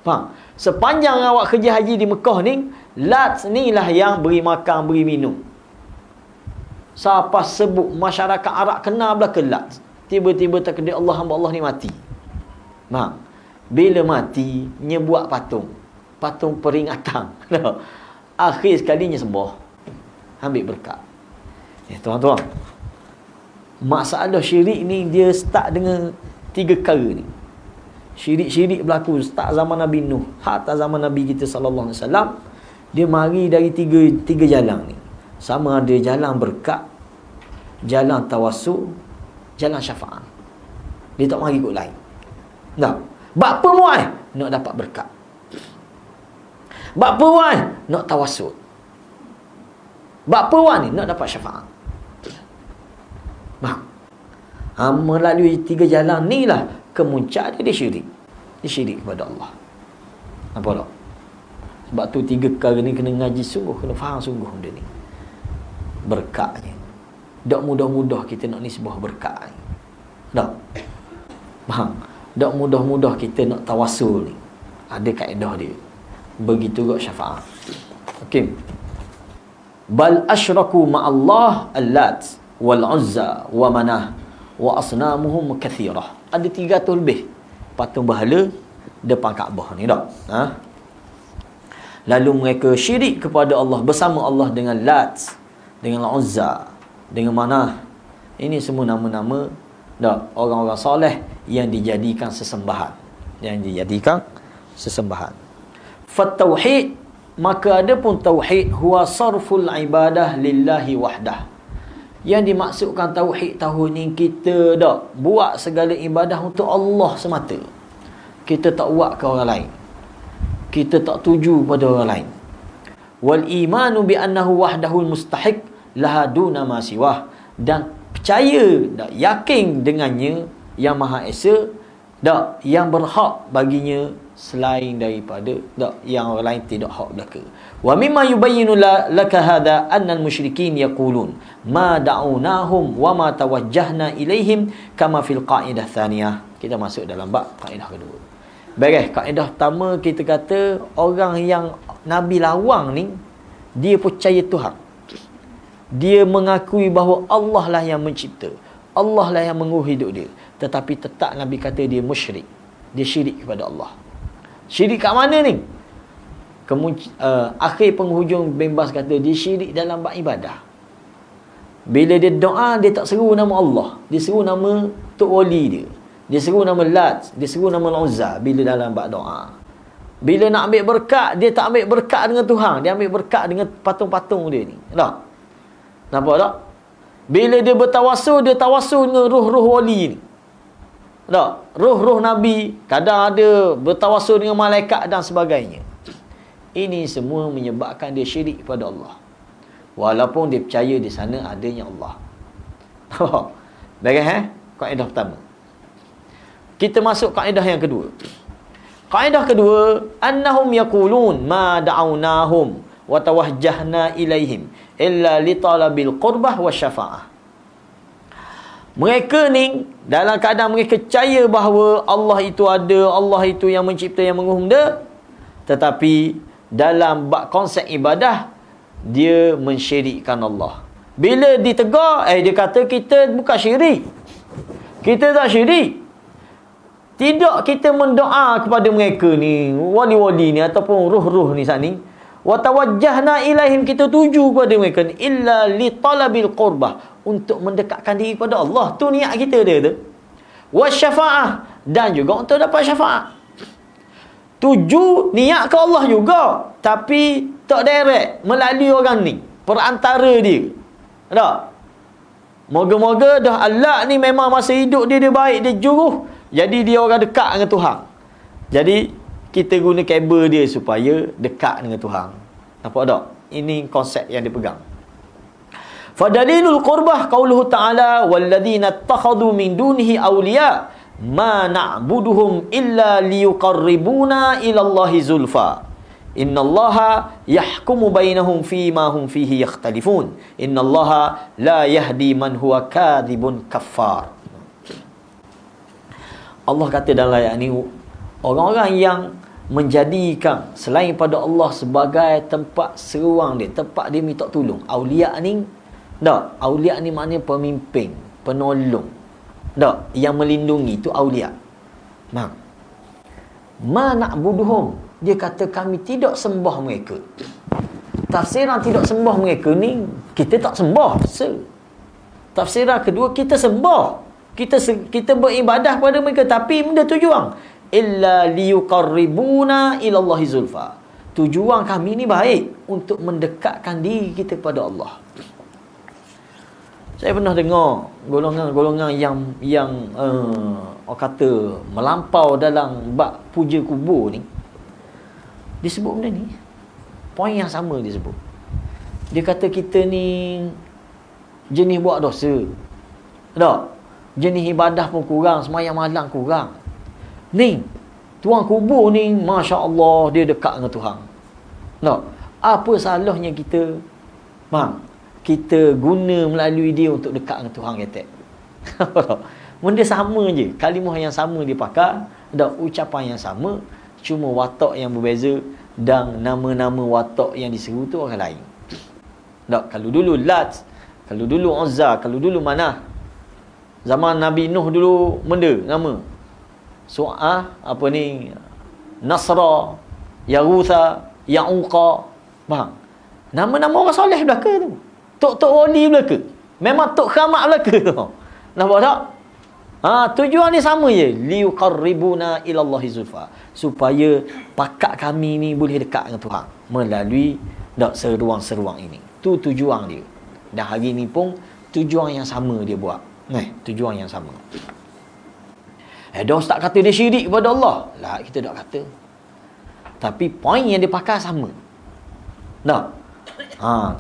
Faham? Sepanjang awak kerja haji di Mekah ni, Lat ni lah yang beri makan, beri minum. Siapa sebut masyarakat Arab kenal belaka Lat, tiba-tiba takdir Allah, hamba Allah ni mati. Faham? Bila mati, buat patung peringatan. Akhir sekalinya sembah, ambil berkat. Tuan-tuan, masalah syirik ni dia start dengan 3 perkara ni. Syirik-syirik berlaku start zaman Nabi Nuh, hatta zaman Nabi kita sallallahu alaihi wasallam. Dia mari dari tiga jalan ni. Sama ada jalan berkat, jalan tawassul, jalan syafaat. Dia tak mari ikut lain. Tak. Bab apa muai? Nak dapat berkat. Bab apa muai? Nak tawassul. Bab peruan ni nak dapat syafaat. Melalui 3 jalan ni lah kemuncak dia syirik. Dia syirik kepada Allah. Nampak tak? Sebab tu 3 perkara ni kena ngaji sungguh, kena faham sungguh benda ni. Berkatnya. Tak mudah-mudah kita nak nisbah berkat ni. Tak? Faham? Tak mudah-mudah kita nak tawassul ni. Ada kaedah dia. Begitu juga syafaat. Okey. Bal asyraku ma'allah Al-Lat wal-Uzza wa Manah wa asnamuhum kathirah. Ada 300 lebih patung berhala depan Kaabah ni tak? Lalu mereka syirik kepada Allah bersama Allah dengan Lat, dengan Uzza, dengan Manah. Ini semua nama-nama tak orang-orang soleh yang dijadikan sesembahan. Fatauhid, maka ada pun tauhid huwa sarful ibadah lillahi wahdah. Yang dimaksudkan tauhid tahun ni kita dak buat segala ibadah untuk Allah semata. Kita tak buat ke orang lain. Kita tak tuju pada orang lain. Wal imanu bi annahu wahdahul mustahiq laha duna ma siwah, dan percaya dak yakin dengannya yang Maha Esa dak yang berhak baginya selain daripada dak yang orang lain tidak hak belaka. Wa mimma yubayyinu laka hadha anna al-musyrikin yaqulun ma da'unahum wa ma tawajjahna ilaihim kama fil qa'idah thaniyah. Kita masuk dalam bab kaedah kedua. Baik, kaedah pertama kita kata orang yang Nabi lawang ni dia percaya Tuhan. Dia mengakui bahawa Allah lah yang mencipta, Allah lah yang mengurus hidup dia, tetapi tetap Nabi kata dia musyrik. Dia syirik kepada Allah. Syirik kat mana ni? Akhir penghujung Bimbas kata dia syirik dalam bab ibadah. Bila dia doa, dia tak seru nama Allah, dia seru nama Tok Wali dia, dia seru nama Lat, dia seru nama Uzza. Bila dalam bab doa, bila nak ambil berkat, dia tak ambil berkat dengan Tuhan, dia ambil berkat dengan patung-patung dia ni. Tak? Nampak tak? Bila dia bertawassul, dia tawassul dengan roh-roh wali ni. Tak? Roh-roh Nabi, kadang ada bertawassul dengan malaikat dan sebagainya. Ini semua menyebabkan dia syirik kepada Allah, walaupun dia percaya di sana adanya Allah. Baik, kaedah pertama. Kita masuk kaedah yang kedua. Kaedah kedua, annahum yaqulun ma da'awnahum wa tawajjahna ilaihim illa li talabil qurbah wa syafa'ah. Mereka ni dalam keadaan mereka percaya bahawa Allah itu ada, Allah itu yang mencipta, yang mengurus dia, tetapi dalam bab konsep ibadah dia mensyirikkan Allah. Bila ditegur, dia kata kita bukan syirik, kita tak syirik. Tidak kita mendoa kepada mereka ni, wali-wali ni ataupun ruh-ruh ni saat ni, wa tawajjahna ilaihim, kita tuju kepada mereka ni illa li talabil qurbah, untuk mendekatkan diri kepada Allah. Tu niat kita dia tu. Wa syafa'ah, dan juga untuk dapat syafaat. Tuju niat ke Allah juga, tapi tak direct melalui orang ni, perantara dia. Tak? Moga-moga dah Allah ni memang masa hidup dia baik, dia juruh, jadi dia orang dekat dengan Tuhan. Jadi kita guna kabel dia supaya dekat dengan Tuhan. Nampak tak? Ini konsep yang dipegang. Fadalilul qurbah qauluhu ta'ala walladzina ittakhadhu min dunihi awliya ma na'buduhum illa liyuqarribuna ila Allahi zulfa innallaha yahkumu bainahum fima hum fihi yakhtalifun innallaha la yahdi man huwa kadhibun kaffar. Allah kata dalam ayat ni, orang-orang yang menjadikan selain pada Allah sebagai tempat seruang dia, tempat dia minta tolong. Aulia ni tak, aulia ni maknanya pemimpin, penolong. Tak, yang melindungi itu aulia. Ma na'buduhum, dia kata kami tidak sembah mereka. Tafsiran tidak sembah mereka ni, kita tak sembah. Tafsiran kedua, kita sembah. Kita beribadah kepada mereka, tapi benda tujuan illa liyuqarribuna ila Allahi zulfa. Tujuan kami ni baik, untuk mendekatkan diri kita kepada Allah. Saya pernah dengar golongan-golongan yang orang kata melampau dalam bab puja kubur ni, disebut benda ni, poin yang sama disebut. Dia kata kita ni jenis buat dosa. Tak? Jenis ibadah pun kurang, sembahyang malam kurang. Ni, tuan kubur ni, Masya Allah, dia dekat dengan Tuhan. Tak? Apa salahnya kita, kita guna melalui dia untuk dekat dengan Tuhan kata. Benda sama je, kalimah yang sama dia pakai, dan ucapan yang sama, cuma watak yang berbeza, dan nama-nama watak yang diseru tu orang lain. Tak? Kalau dulu Lat, kalau dulu Uzza, kalau dulu Manah, zaman Nabi Nuh dulu benda nama apa ni, Nasra, Yarutha, Ya'uqa. Faham? Nama-nama orang soleh belaka tu. Tok-tok wali belaka. Memang tok khamak belaka tu. Nampak tak? Tujuan ni sama je. Liuqarribuna ilallahi zulfa. Supaya pakat kami ni boleh dekat dengan Tuhan melalui seruang-seruang ini. Tu tujuan dia. Dan hari ni pun tujuan yang sama dia buat. Tujuan yang sama. Dah ustaz kata dia syirik kepada Allah. Lah, kita tak kata. Tapi poin yang dia pakai sama. Tak?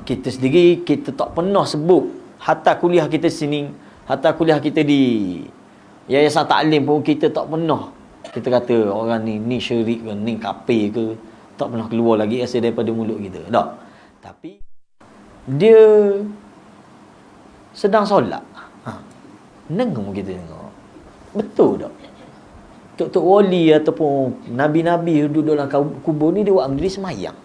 Kita sendiri, kita tak pernah sebut. Hatta kuliah kita sini, hatta kuliah kita di Yayasan Taklim pun, kita tak pernah kita kata orang ni syirik ke, ni kafir ke. Tak pernah keluar lagi asal daripada mulut kita. Tak? Tapi dia sedang solat. Dengar kita dengar. Betul tak? Tok-tok wali ataupun nabi-nabi duduk dalam kubur ni, dia buat majlis semayang.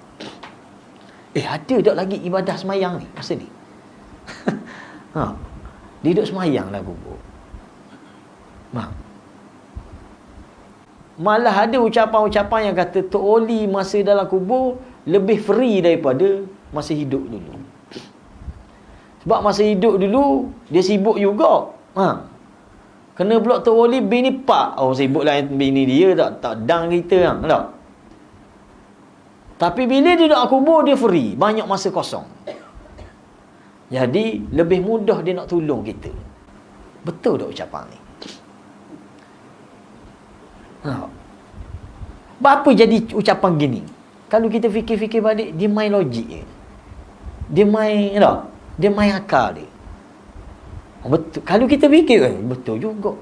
Ada tak lagi ibadah semayang ni masa ni? Dia duduk semayang dalam kubur. Malah ada ucapan-ucapan yang kata tok wali masa dalam kubur lebih free daripada masa hidup dulu. Sebab masa hidup dulu dia sibuk juga. Kena pula tok wali bini pak. Sibuk lah bini dia, tak dang kita tak. Tapi bila dia duduk kubur, dia free, banyak masa kosong. Jadi lebih mudah dia nak tolong kita. Betul tak ucapan ni? Apa jadi ucapan gini? Kalau kita fikir-fikir balik, dia main logik je. Dia main dia main akal dia. Betul. Kalau kita fikir, betul juga.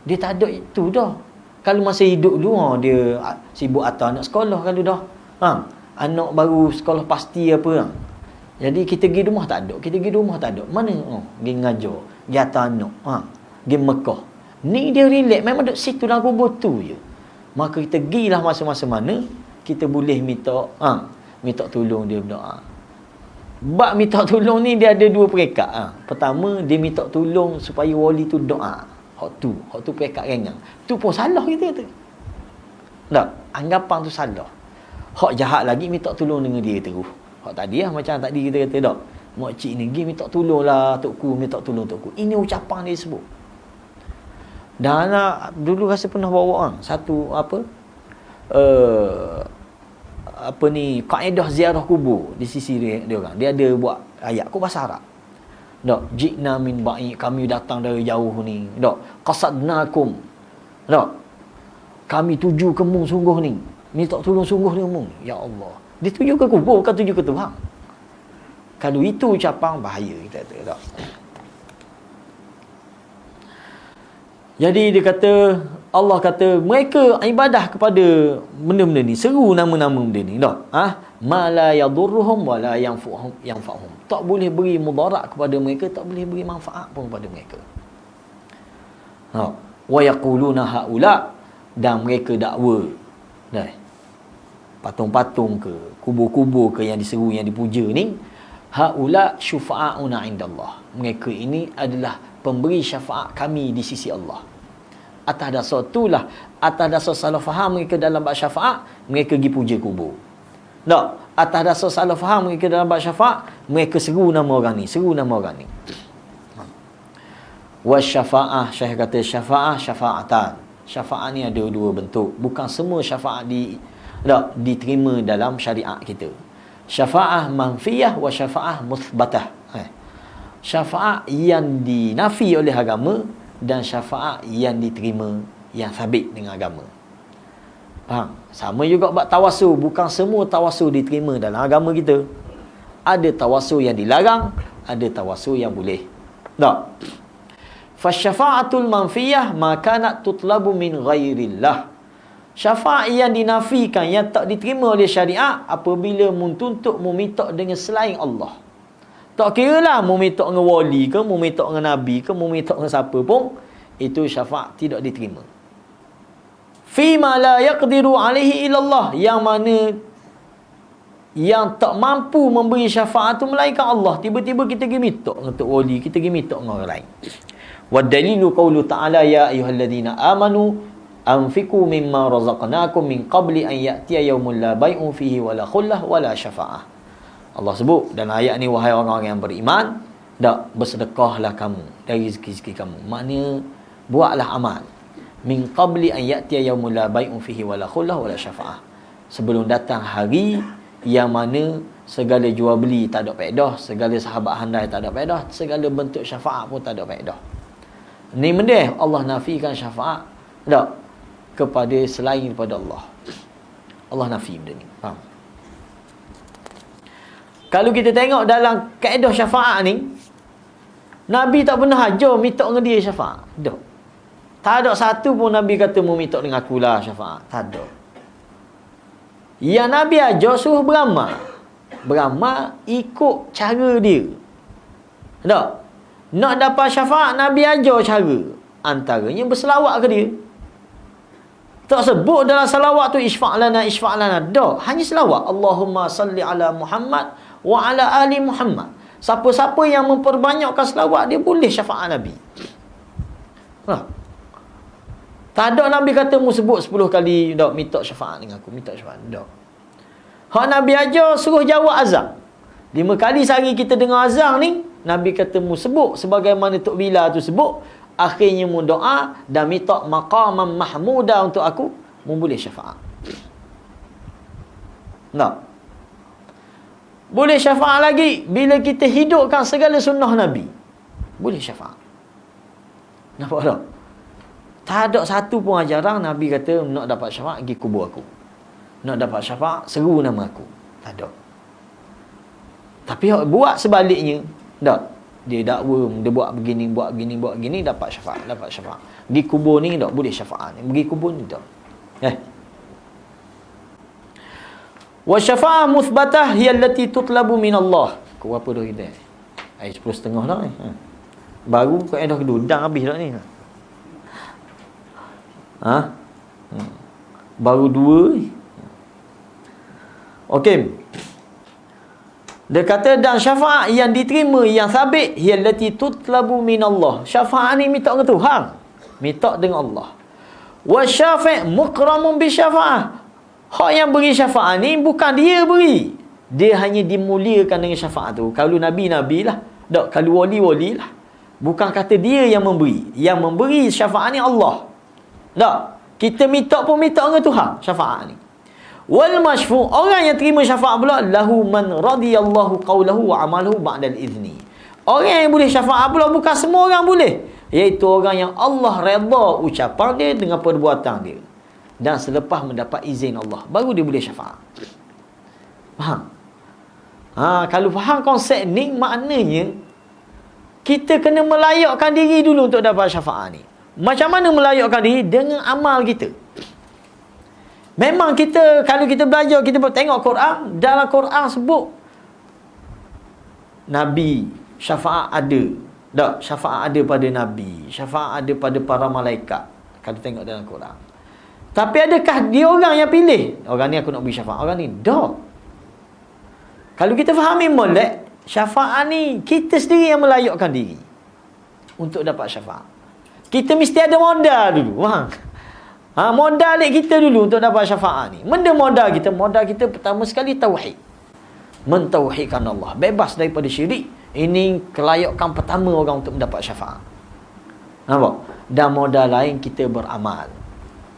Dia tak ada itu dah. Kalau masa hidup dulu, dia sibuk atas anak sekolah kalau dah. Anak baru sekolah pasti apa. Jadi kita pergi rumah tak ada. Kita pergi rumah tak ada. Mana? Pergi ngajar. Pergi atas anak. Pergi Mekah. Ni dia relax. Memang duduk situ dalam kubur tu je. Maka kita pergilah masa-masa mana kita boleh minta tolong dia berdoa. Bab minta tolong ni dia ada dua peringkat. Pertama, dia minta tolong supaya wali tu doa. Hak tu peringkat ringan. Tu pun salah kita kata. Tak? Anggapan tu salah. Hak jahat lagi minta tolong dengan dia terus. Hak tadi macam tadi kita kata tak. Makcik ni pergi minta tolonglah Tukku, minta tolong Tukku. Ini ucapan dia sebut. Dan dulu rasa pernah bawa satu kaedah ziarah kubur di sisi dia orang. Dia ada buat ayat ku bahasa Arab. Tak, jikna min ba'i, kami datang dari jauh ni. Tak, qasadnakum. Tak, kami tuju ke mung sungguh ni. Minta tolong sungguh ni mung. Ya Allah. Dia tuju ke kubur, bukan tuju ke Tuhan. Kalau itu ucapan bahaya kita kata. Tak. Jadi dia kata, Allah kata mereka ibadah kepada benda-benda ni, seru nama-nama benda ni. Tak? Ma la yadurruhum wa la yanfa'uhum. Tak boleh beri mudarat kepada mereka, tak boleh beri manfaat pun kepada mereka. Wa yaquluna haula, dan mereka dakwa. Patung-patung ke, kubur-kubur ke yang diseru, yang dipuja ni, haula syufa'auna indallah. Mereka ini adalah pemberi syafaat kami di sisi Allah. Atas dasar itulah, atas dasar salah faham mereka dalam bab syafaat, mereka pergi puja kubur. Tak? Atas dasar salah faham mereka dalam bab syafaat, mereka seru nama orang ni, seru nama orang ni. Wasyafa'ah, Syekh kata syafa'atan. Syafaat ni ada dua bentuk. Bukan semua syafaat diterima dalam syariat kita. Syafa'ah manfiyah wa syafa'ah muthbatah. Syafaat yang dinafi oleh agama dan syafaat yang diterima, yang sabit dengan agama. Faham? Sama juga bab tawasul. Bukan semua tawasul diterima dalam agama kita. Ada tawassul yang dilarang, ada tawassul yang boleh. Tak? Fasyafa'atul manfiyah ma kanat tutlabu min ghairillah. Syafaat yang dinafikan, yang tak diterima oleh syariat, apabila tuntut meminta dengan selain Allah. Tak kira lah meminta dengan wali ke, meminta dengan nabi ke, meminta dengan siapa pun, itu syafaat tidak diterima. Fima la yaqdiru alaihi illallah, yang mana yang tak mampu memberi syafaat tu melainkan Allah. Tiba-tiba kita pergi minta untuk wali, kita pergi minta dengan orang lain. Wa dalilu qawlu ta'ala ya ayyuhalladzina amanu anfiqu mimma razaqnakum min qabli an ya'tiya yawmun la bay'un fihi wala khullah wala syafa'ah. Allah sebut dalam ayat ni, wahai orang-orang yang beriman, dak bersedekahlah kamu dari rezeki-rezeki kamu. Maknanya buatlah amal. Min qabli an ya'tiya yawmun la bay'un fihi wala khullah wala syafa'ah. Sebelum datang hari yang mana segala jual beli tak ada faedah, segala sahabat handai tak ada faedah, segala bentuk syafaat pun tak ada faedah. Ni benda Allah nafikan syafaat tak kepada selain daripada Allah. Allah nafi benda ni. Faham? Kalau kita tengok dalam kaedah syafaat ni, Nabi tak pernah ajar minta dengan dia syafaat. Tak. Tak ada satu pun Nabi kata mau minta dengan akulah syafaat. Tak ada. Yang Nabi ajar suruh beramal. Beramal ikut cara dia. Tak? Nak dapat syafaat, Nabi ajar cara. Antaranya berselawat ke dia. Tak sebut dalam salawat tu isfa' lana. Tak. Hanya selawat. Allahumma salli ala Muhammad wa ala ali Muhammad. Siapa-siapa yang memperbanyakkan selawat, dia boleh syafaat Nabi. Tak ada Nabi kata mu sebut 10 kali, tak, minta syafaat dengan aku, minta syafaat. Tak. Hak Nabi ajar suruh jawab azan. 5 kali sehari kita dengar azan ni, Nabi kata mu sebut sebagaimana Tok Bila tu sebut. Akhirnya mu doa dan minta maqaman mahmuda untuk aku, mu boleh syafaat. Tak. Boleh syafaat lagi bila kita hidupkan segala sunnah Nabi. Boleh syafaat. Nampak tak? Tak ada satu pun ajaran Nabi kata nak dapat syafaat pergi kubur aku. Nak dapat syafaat seru nama aku. Tak ada. Tapi buat sebaliknya, tak. Dia dakwa, dia buat begini, dapat syafaat. Pergi kubur ni tak boleh syafaat. Pergi kubur ni tak. Wa syafa'ah muthbatah hiya allati tutlabu min Allah. Kau apa dah kita? Ai 10.30 dah ni. Baru kaedah kedua dah habis dah ni. Baru 2. Okey. Dia kata dan syafaat yang diterima, yang sabit, hiya allati tutlabu min Allah. Syafaat ni minta dengan Tuhan, minta dengan Allah. Wa syafi' mukramun bi syafa'ah. Hak yang beri syafaat ni bukan dia beri, dia hanya dimuliakan dengan syafaat tu. Kalau nabi lah, tak, kalau wali lah. Bukan kata dia yang memberi. Yang memberi syafaat ni Allah. Tak. Kita minta pun minta dengan Tuhan syafaat ni. Wal masyfu', orang yang terima syafaat pula, lahu man radiyallahu qawlahu wa amaluhu ba'dal izni. Orang yang boleh syafaat pula bukan semua orang boleh, iaitu orang yang Allah redha ucapan dia dengan perbuatan dia, dan selepas mendapat izin Allah, baru dia boleh syafaat. Faham? Kalau faham konsep ni, maknanya kita kena melayakkan diri dulu untuk dapat syafaat ni. Macam mana melayakkan diri? Dengan amal kita. Memang kita, kalau kita belajar, kita tengok Quran, dalam Quran sebut Nabi syafaat ada. Tak, syafaat ada pada Nabi, syafaat ada pada para malaikat. Kalau tengok dalam Quran. Tapi adakah dia orang yang pilih, orang ni aku nak beri syafaat, orang ni? Tak. Kalau kita fahami molek, syafaat ni kita sendiri yang melayakkan diri untuk dapat syafaat. Kita mesti ada modal dulu. Modal kita dulu untuk dapat syafaat ni. Benda modal kita pertama sekali tauhid. Mentauhidkan Allah, bebas daripada syirik. Ini kelayakan pertama orang untuk mendapat syafaat. Nampak? Dan modal lain kita beramal.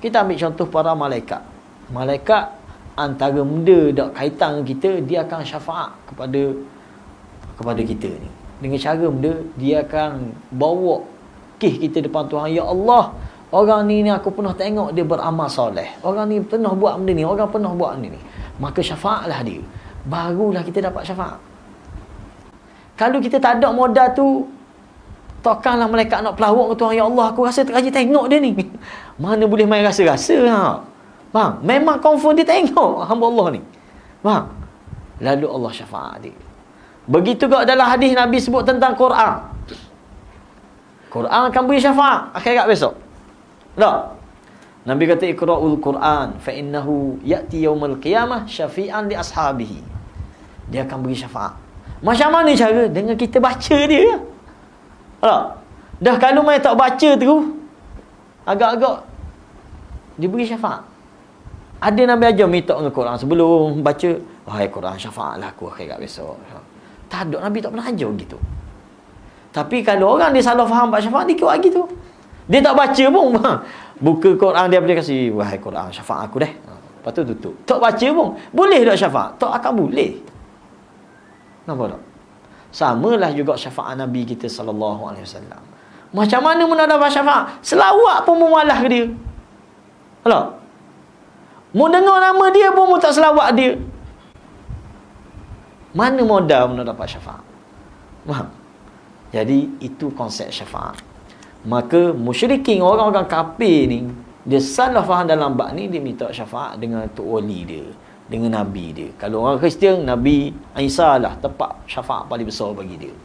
Kita ambil contoh para malaikat. Malaikat antara benda dak kaitan dengan kita, dia akan syafaat kepada kita ni. Dengan cara benda dia akan bawa kita depan Tuhan. Ya Allah, orang ni aku pernah tengok dia beramal soleh. Orang ni pernah buat benda ni, orang pernah buat benda ni. Maka syafaatlah dia. Barulah kita dapat syafaat. Kalau kita tak ada modal tu, takkanlah malaikat nak pelawak ke Tuhan, ya Allah, aku rasa tak rajin tengok dia ni. Mana boleh main rasa-rasa ha? Faham? Memang confirm dia tengok hamba Allah ni. Faham? Lalu Allah syafaat dia. Begitu juga dalam hadis Nabi sebut tentang Quran. Quran akan beri syafaat akhirat besok. Tak? Nabi kata iqra'ul Quran fa innahu ya'ti yaumal qiyamah syafi'an li ashabihi. Dia akan beri syafaat. Macam mana cara? Dengan kita baca dia. Tak? Dah kalau mai tak baca terus, agak-agak diberi syafaat. Ada Nabi ajar minta dengan Quran sebelum baca, wahai Quran syafaatlah aku akhirat besok. Tak ada, Nabi tak pernah ajar gitu. Tapi kalau orang dia salah faham bab syafaat, dia kuat gitu. Dia tak baca pun. Buka Quran dia boleh kasi, wahai Quran syafaat aku deh. Lepas tu tutup. Tak baca pun. Boleh tak syafaat? Tak akan boleh. Nampak tak? Samalah juga syafaat Nabi kita sallallahu alaihi wasallam. Macam mana nak dapat syafaat? Selawat pun memalah ke dia. Hello? Mu dengar nama dia pun mu tak selawat dia. Mana modal nak dapat syafaat? Faham? Jadi itu konsep syafaat. Maka musyrikin, orang-orang kafir ni, dia salah faham dalam bab ni, dia minta syafaat dengan tok wali dia, dengan nabi dia. Kalau orang Kristian, Nabi Isa lah tepat syafaat paling besar bagi dia.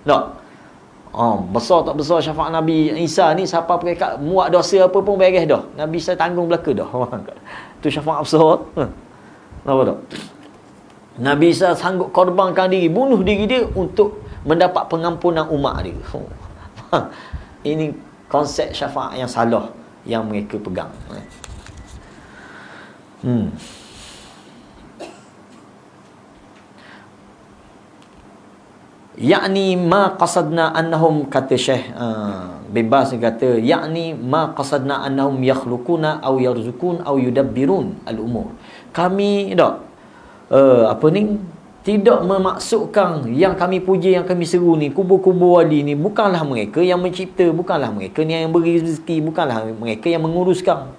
Tak? Besar tak besar syafaat Nabi Isa ni, siapa mereka muat dosa apa pun beres dah. Nabi Isa tanggung belaka dah. Tu syafaat besar. Nampak tak? Nabi Isa sanggup korbankan diri, bunuh diri dia untuk mendapat pengampunan umat dia. Ini konsep syafaat yang salah yang mereka pegang. Yakni ma qasadna annahum, kata Syekh bin Baz kata, yakni ma qasadna annahum yakhluquna aw yarzukun aw yudabbirun al-umur. Kami tidak memaksudkan yang kami puja, yang kami seru ni, kubur-kubur wali ni, bukanlah mereka yang mencipta, bukanlah mereka yang beri rezeki, bukanlah mereka yang menguruskan.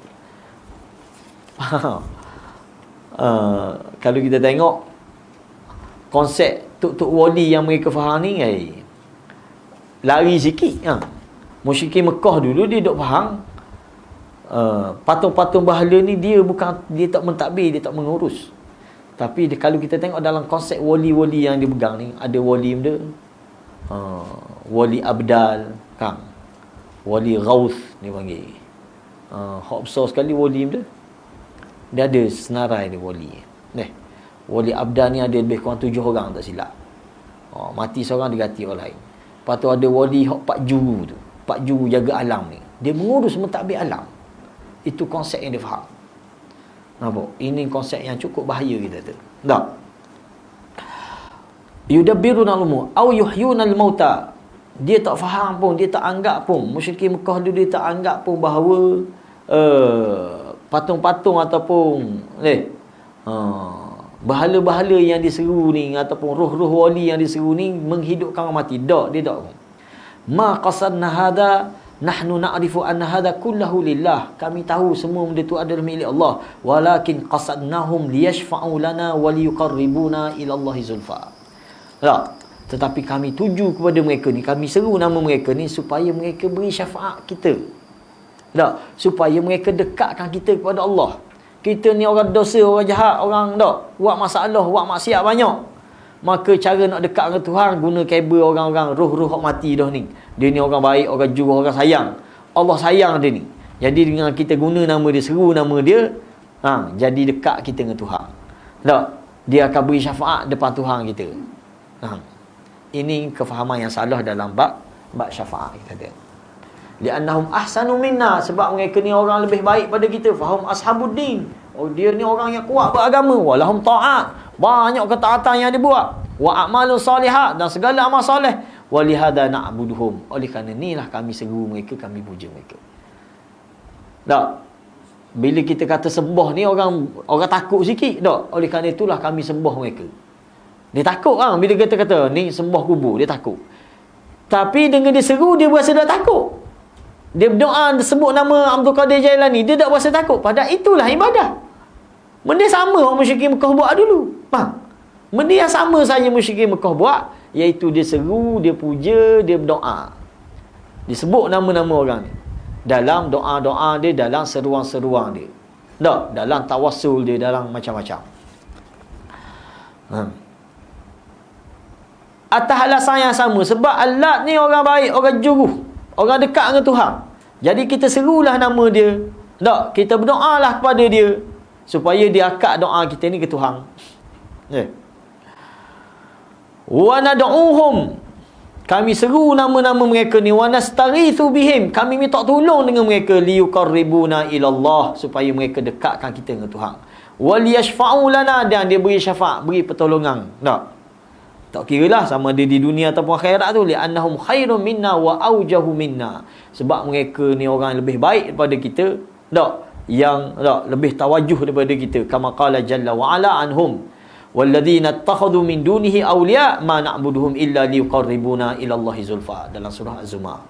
Kalau kita tengok konsep tok-tok wali yang mereka faham ni, lari sikit. Musyrikin Mekah dulu dia dok faham patung-patung berhala ni dia tak mentadbir, dia tak mengurus. Tapi kalau kita tengok dalam konsep wali-wali yang dia pegang ni, ada wali dia wali abdal kan, wali ghaus ni panggil. Hak besar sekali wali dia ada senarai dia wali. Wali abdal ni ada lebih kurang 7 orang tak silap. Mati seorang diganti orang lain. Lepas tu ada wali hak pak juru tu, pak juru jaga alam ni, dia mengurus mentadbir alam. Itu konsep yang dia faham. Nampak? Ini konsep yang cukup bahaya kita tu. Tak? Yudabbiruna al-umur aw yuhyuna al-mauta. Dia tak faham pun, dia tak anggap pun. Musyrikin Mekah dulu dia tak anggap pun bahawa patung-patung ataupun bahala-bahala yang diseru ni ataupun roh-roh wali yang diseru ni menghidupkan orang mati. Tak, dia tak. Ma qasadna hadha, nahnu na'rifu anna hadha kullahu lillah. Kami tahu semua benda tu adalah milik Allah. Walakin qasadnahum liyashfa'u lana wa liyuqarribuna ila Allah zulfa. Tak? Tetapi kami tuju kepada mereka ni, kami seru nama mereka ni supaya mereka beri syafaat kita. Tak? Supaya mereka dekatkan kita kepada Allah. Kita ni orang dosa, orang jahat, orang tak buat masalah, buat maksiat banyak. Maka cara nak dekat dengan Tuhan, guna kabel orang-orang roh-roh hak mati dah ni. Dia ni orang baik, orang jujur, orang sayang. Allah sayang dia ni. Jadi dengan kita guna nama dia, seru nama dia, jadi dekat kita dengan Tuhan. Tak? Dia akan beri syafaat depan Tuhan kita. Ini kefahaman yang salah dalam bab syafaat kita. Li'annahum ahsanu minna, sebab mereka ni orang lebih baik pada kita. Fahum ashabuddin. Dia ni orang yang kuat beragama. Walahum ta'at, banyak ketaatan yang dia buat. Wa a'malun salihat, dan segala amal soleh. Walihada na'buduhum, oleh kerana inilah kami seru mereka, kami puja mereka. Tak? Bila kita kata sembah ni, orang takut sikit. Tak? Oleh kerana itulah kami sembah mereka. Dia takut bila kita kata ni sembah kubur, dia takut. Tapi dengan dia seru, dia berasa tak takut. Dia berdoa, sebut nama Abdul Qadir Jailani, dia tak berasa takut. Padahal itulah ibadah. Benda sama orang musyrikin Mekah buat dulu. Faham? Benda yang sama saja musyrikin Mekah buat, iaitu dia seru, dia puja, dia berdoa. Disebut nama-nama orang ni dalam doa-doa dia, dalam seruan-seruan dia. Tak, dalam tawassul dia, dalam macam-macam. Atas alasan yang sama, sebab Allat ni orang baik, orang juruh, orang dekat dengan Tuhan. Jadi kita serulah nama dia. Tak, kita berdoalah kepada dia supaya dia akad doa kita ni ke Tuhan. Wa nad'uhum, kami seru nama-nama mereka ni, wa nastaghithu bihim, kami minta tolong dengan mereka, liyuqarribuna ila Allah, supaya mereka dekatkan kita dengan Tuhan. Wal yashfa'u lana, dan dia beri syafaat, beri pertolongan. Tak kiralah sama ada di dunia ataupun akhirat tu, li'annahum khairun minna wa aujahu minna, sebab mereka ni orang yang lebih baik daripada kita, yang lebih tawajuh daripada kita. Kama qala jalla wa ala anhum walladzina ittakhadhu min dunihi awliya ma na'buduhum illa liqarribuna ila Allahi zulfa, dalam surah Az-Zumar.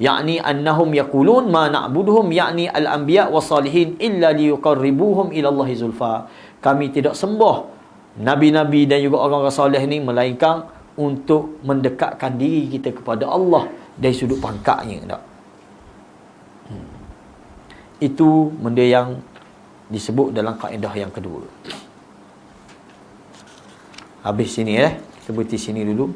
Yakni annahum yaqulun ma na'buduhum, yakni al-anbiya was-salihin, illa liqarribuhum ila Allahi zulfa, kami tidak sembah nabi-nabi dan juga orang-orang soleh ni melainkan untuk mendekatkan diri kita kepada Allah dari sudut pangkatnya. Itu benda yang disebut dalam kaedah yang kedua. Habis sini kita berhenti sini dulu.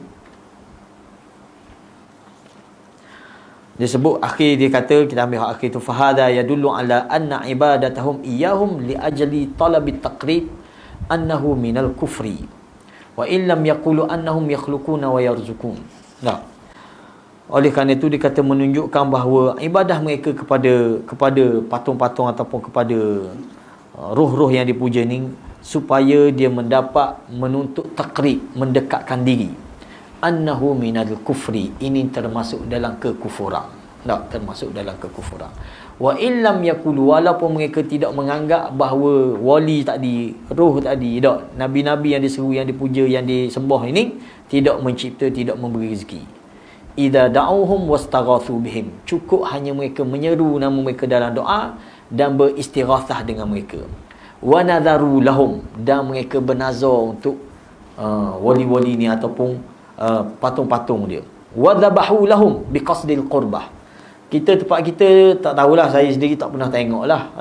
Dia sebut akhir, dia kata, kita ambil akhir tu, fahada yadullu ala anna ibadatahum iyahum li ajli talabit taqrib annahu minal kufri wa illam yaqulu annahum yakhluquna wa yarzukun. Oleh kerana itu dia kata menunjukkan bahawa ibadah mereka kepada patung-patung ataupun kepada roh-roh yang dipuja ni, supaya dia mendapat menuntut takrib, mendekatkan diri. Annahu minal kufri, ini termasuk dalam kekufuran. Termasuk dalam kekufuran. Wa illam yaqulu, walaupun mereka tidak menganggap bahawa wali tadi, roh tadi, nabi-nabi yang diseru, yang dipuja, yang disembah ini tidak mencipta, tidak memberi rezeki. Idza da'uhum wastaghathu bihim, cukup hanya mereka menyeru nama mereka dalam doa dan beristighathah dengan mereka. Wa nadharu lahum, dan mereka bernazar untuk wali-wali ni ataupun patung-patung dia. Wa dhabahu lahum biqasdil qurbah. Tempat kita tak tahulah, saya sendiri tak pernah tengoklah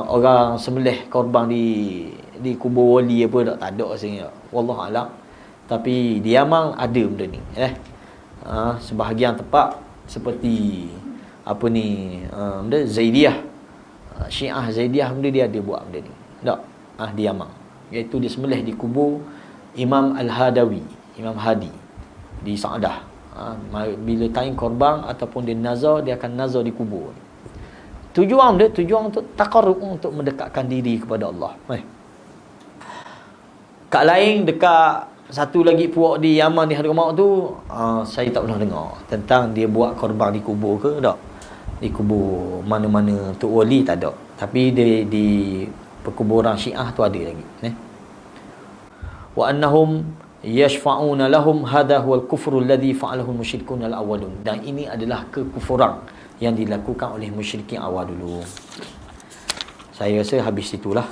orang sembelih korban di kubur wali apa, tak ada rasanya, wallahu alam. Tapi di Yaman ada benda ni. Sebahagian tempat seperti benda Zaidiyah, Syiah Zaidiyah, benda dia ada buat benda ni. Di Yaman, iaitu dia sembelih di kubur Imam Al-Hadawi, Imam Hadi di Sa'dah. Bila taing korban ataupun dia nazar, dia akan nazar di kubur. Tujuan untuk taqarrub, untuk mendekatkan diri kepada Allah. Kat lain, dekat satu lagi puak di Yaman, di Hadramaut tu, saya tak pernah dengar tentang dia buat korban di kubur ke tak. Di kubur mana-mana untuk wali tak ada. Tapi di perkuburan Syiah tu ada lagi. Wa annahum yashfa'una lahum, hadha huwal kufru alladhi fa'alahu al-musyrikun al-awwalun. Dan ini adalah kekufuran yang dilakukan oleh musyrikin awal dulu. Saya rasa habis situlah.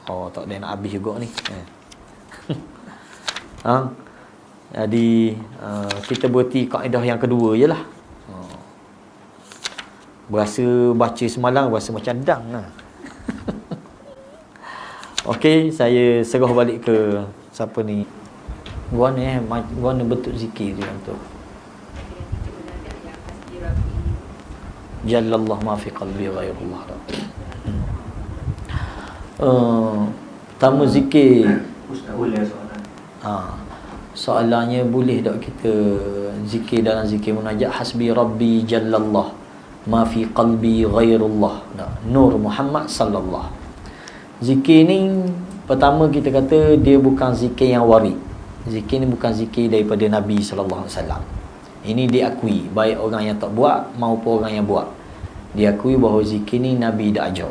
Tak ada nak habis juga ni. Jadi kita berhenti kaedah yang kedua je lah. Berasa baca semalam berasa macam dang lah. Okey, saya serah balik ke siapa ni. Guana bentuk zikir dia untuk Jallallah ma fi qalbi ghairullah. Pertama zikir. Soalannya, boleh tak kita zikir dalam zikir munajat hasbi rabbi jallallah ma fi qalbi ghairullah, Nur Muhammad sallallahu. Zikir ni pertama kita kata dia bukan zikir yang warid. Zikir ni bukan zikir daripada Nabi sallallahu alaihi wasallam. Ini diakui baik orang yang tak buat maupun orang yang buat. Diakui bahawa zikir ni Nabi dah ajar.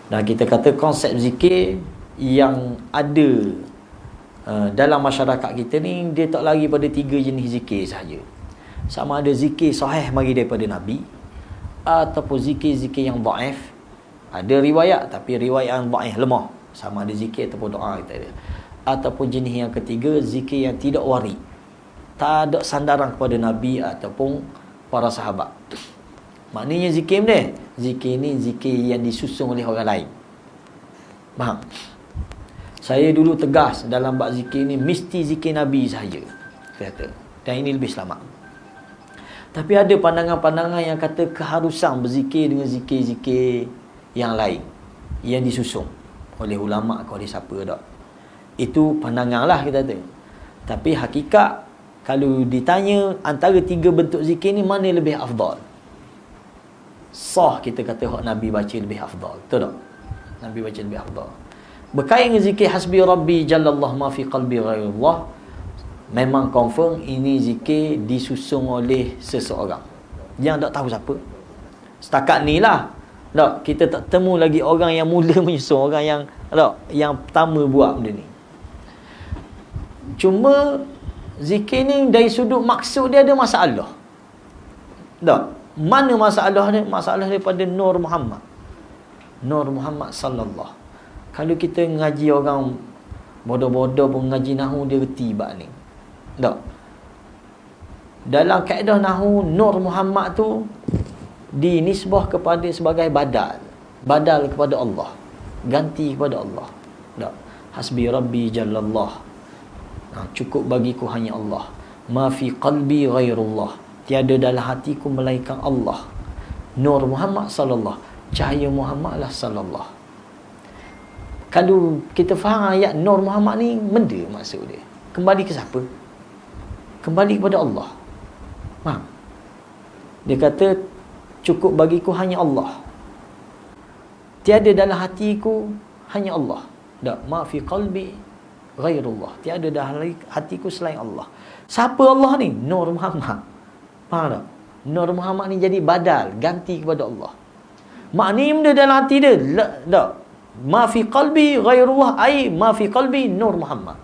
Dan kita kata konsep zikir yang ada dalam masyarakat kita ni, dia tak lari pada 3 jenis zikir sahaja. Sama ada zikir sahih mari daripada Nabi, ataupun zikir-zikir yang dhaif. Ada riwayat, tapi riwayat yang dhaif lemah. Sama ada zikir ataupun doa kita ada. ataupun jenis yang ketiga, zikir yang tidak warid. Tak ada sandaran kepada Nabi ataupun para sahabat. Maknanya zikir ni, zikir ni zikir yang disusun oleh orang lain. Faham? Saya dulu tegas dalam bab zikir ni, mesti zikir Nabi sahaja, kata. Dan ini lebih selamat. Tapi ada pandangan-pandangan yang kata keharusan berzikir dengan zikir-zikir yang lain, yang disusun oleh ulama' ke oleh siapa tak. Itu pandangan lah kita kata. Tapi hakikat, kalau ditanya antara tiga bentuk zikir ni, mana lebih afdal? Sah kita kata hak Nabi baca lebih afdal. Betul tak? Nabi baca lebih afdal. Berkait dengan zikir hasbi rabbi jalallah ma fi qalbi ghairullah, memang confirm ini zikir disusun oleh seseorang yang tak tahu siapa. Setakat ni lah, tak, kita tak temu lagi orang yang mula menyusun, orang yang tak, yang pertama buat benda ni. Cuma zikir ni dari sudut maksud dia ada masalah. Tak? Mana masalah dia? Masalah daripada Nur Muhammad. Nur Muhammad sallallahu. Kalau kita ngaji orang bodoh-bodoh pun ngaji nahu, dia reti bab ni. Tak? Dalam kaedah nahu, Nur Muhammad tu dinisbah kepada sebagai badal. Badal kepada Allah. Ganti kepada Allah. Tak? Hasbi rabbi jalallah. Cukup bagiku hanya Allah. Ma fi qalbi ghairullah. Tiada dalam hatiku melainkan Allah. Nur Muhammad sallallahu. Cahaya Muhammad lah sallallahu. Kalau kita faham ayat Nur Muhammad ni, benda maksud dia kembali ke siapa? Kembali kepada Allah. Faham? Dia kata cukup bagiku hanya Allah. Tiada dalam hatiku hanya Allah. Tak, ma fi qalbi ghairullah. Tiada dalam hatiku selain Allah. Siapa Allah ni? Nur Muhammad. Faham tak? Nur Muhammad ni jadi badal, ganti kepada Allah. Maknanya benda dalam hati dia, tak, ma fi qalbi ghairullah, ai ma fi qalbi Nur Muhammad.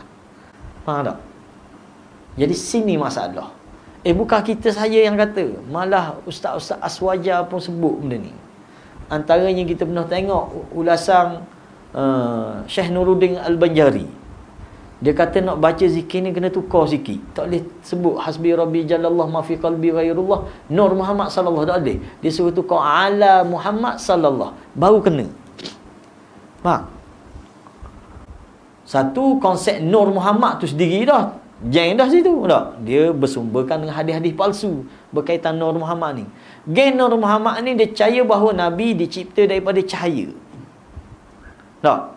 Faham tak? Jadi sini masalah. Bukan kita saja yang kata, malah ustaz-ustaz aswaja pun sebut benda ni. Antaranya kita pernah tengok ulasan Syekh Nuruddin Al-Banjari. Dia kata nak baca zikir ni kena tukar sikit. Tak boleh sebut hasbi rabbi jalallah ma fi qalbi ghairullah Nur Muhammad sallallahu, tak boleh. Dia suruh tukar ala Muhammad sallallahu, baru kena. Faham? Satu, konsep Nur Muhammad tu sendiri dah geng dah situ tak? Dia bersumberkan dengan hadis-hadis palsu berkaitan Nur Muhammad ni. Geng Nur Muhammad ni dia percaya bahawa Nabi dicipta daripada cahaya. Tak?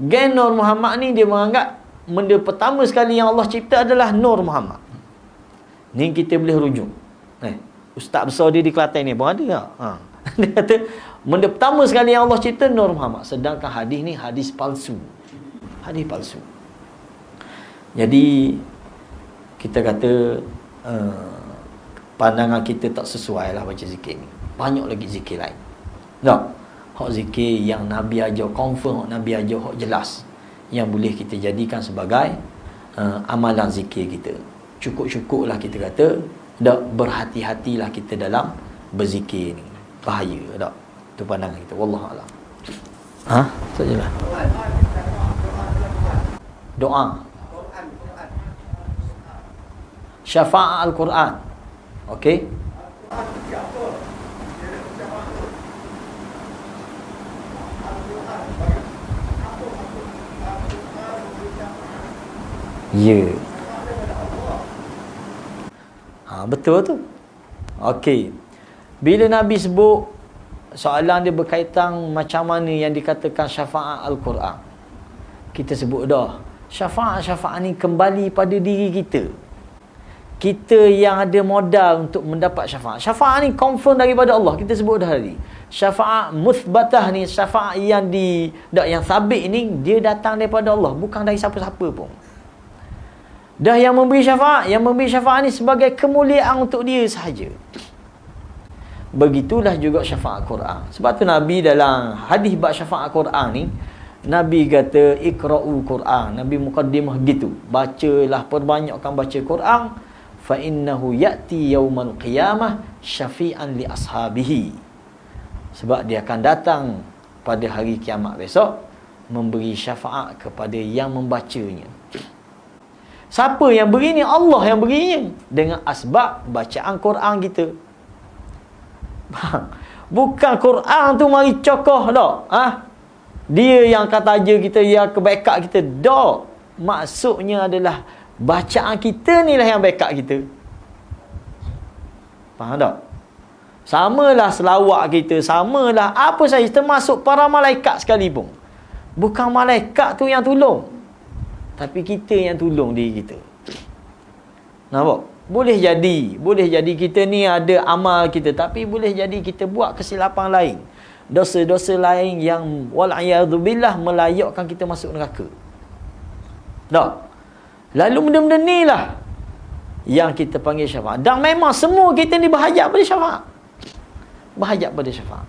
Geng Nur Muhammad ni dia menganggap benda pertama sekali yang Allah cipta adalah Nur Muhammad. Ni kita boleh rujuk. Ustaz besar dia di Kelantan ni pun ada tak? Dia kata benda pertama sekali yang Allah cipta Nur Muhammad. Sedangkan hadis ni hadis palsu. Hadis palsu. Jadi kita kata pandangan kita tak sesuai lah baca zikir ni. Banyak lagi zikir lain. Tak? Hak zikir yang Nabi ajar, confirm hak Nabi ajar, hak jelas, yang boleh kita jadikan sebagai amalan zikir kita. Cukup-cukuplah kita kata, tak, berhati-hatilah kita dalam berzikir ni. Bahaya tak? Itu pandangan kita. Wallahualam. Sajalah. Doa. Syafaat Al-Quran. Okey. Ya. Betul tu. Okey. Bila Nabi sebut, soalan dia berkaitan macam mana yang dikatakan syafaat Al-Quran. Kita sebut dah, syafaat ni kembali pada diri kita. Kita yang ada modal untuk mendapat syafaat. Syafaat ni confirm daripada Allah. Kita sebut dah tadi. Syafaat muthbatah ni, syafaat yang yang sabit ni, dia datang daripada Allah, bukan dari siapa-siapa pun. Dah yang memberi syafaat ni sebagai kemuliaan untuk dia sahaja. Begitulah juga syafaat Quran. Sebab tu Nabi dalam hadis bab syafaat Quran ni, Nabi kata iqra'u Quran. Nabi mukaddimah gitu. Bacalah, perbanyakkan baca Quran. Fa innahu ya'ti yaumal qiyamah syafi'an li ashabihi. Sebab dia akan datang pada hari kiamat besok memberi syafaat kepada yang membacanya. Siapa yang beri ni? Allah yang berinya dengan asbab bacaan Quran kita. Bukan Quran tu mari cokoh dak. Dia yang kata aja kita, yang kebaikat kita dak. Maksudnya adalah bacaan kita ni lah yang backup kita. Faham tak? Samalah selawat kita, samalah apa saja, termasuk para malaikat sekalipun. Bukan malaikat tu yang tolong, tapi kita yang tolong diri kita. Nampak? Boleh jadi kita ni ada amal kita, tapi boleh jadi kita buat kesilapan lain, dosa-dosa lain yang wal'iyadzubillah melayakkan kita masuk neraka. Tak? Lalu benda-benda ni lah yang kita panggil syafaat. Dan memang semua kita ni berhajat pada syafaat. Berhajat pada syafaat.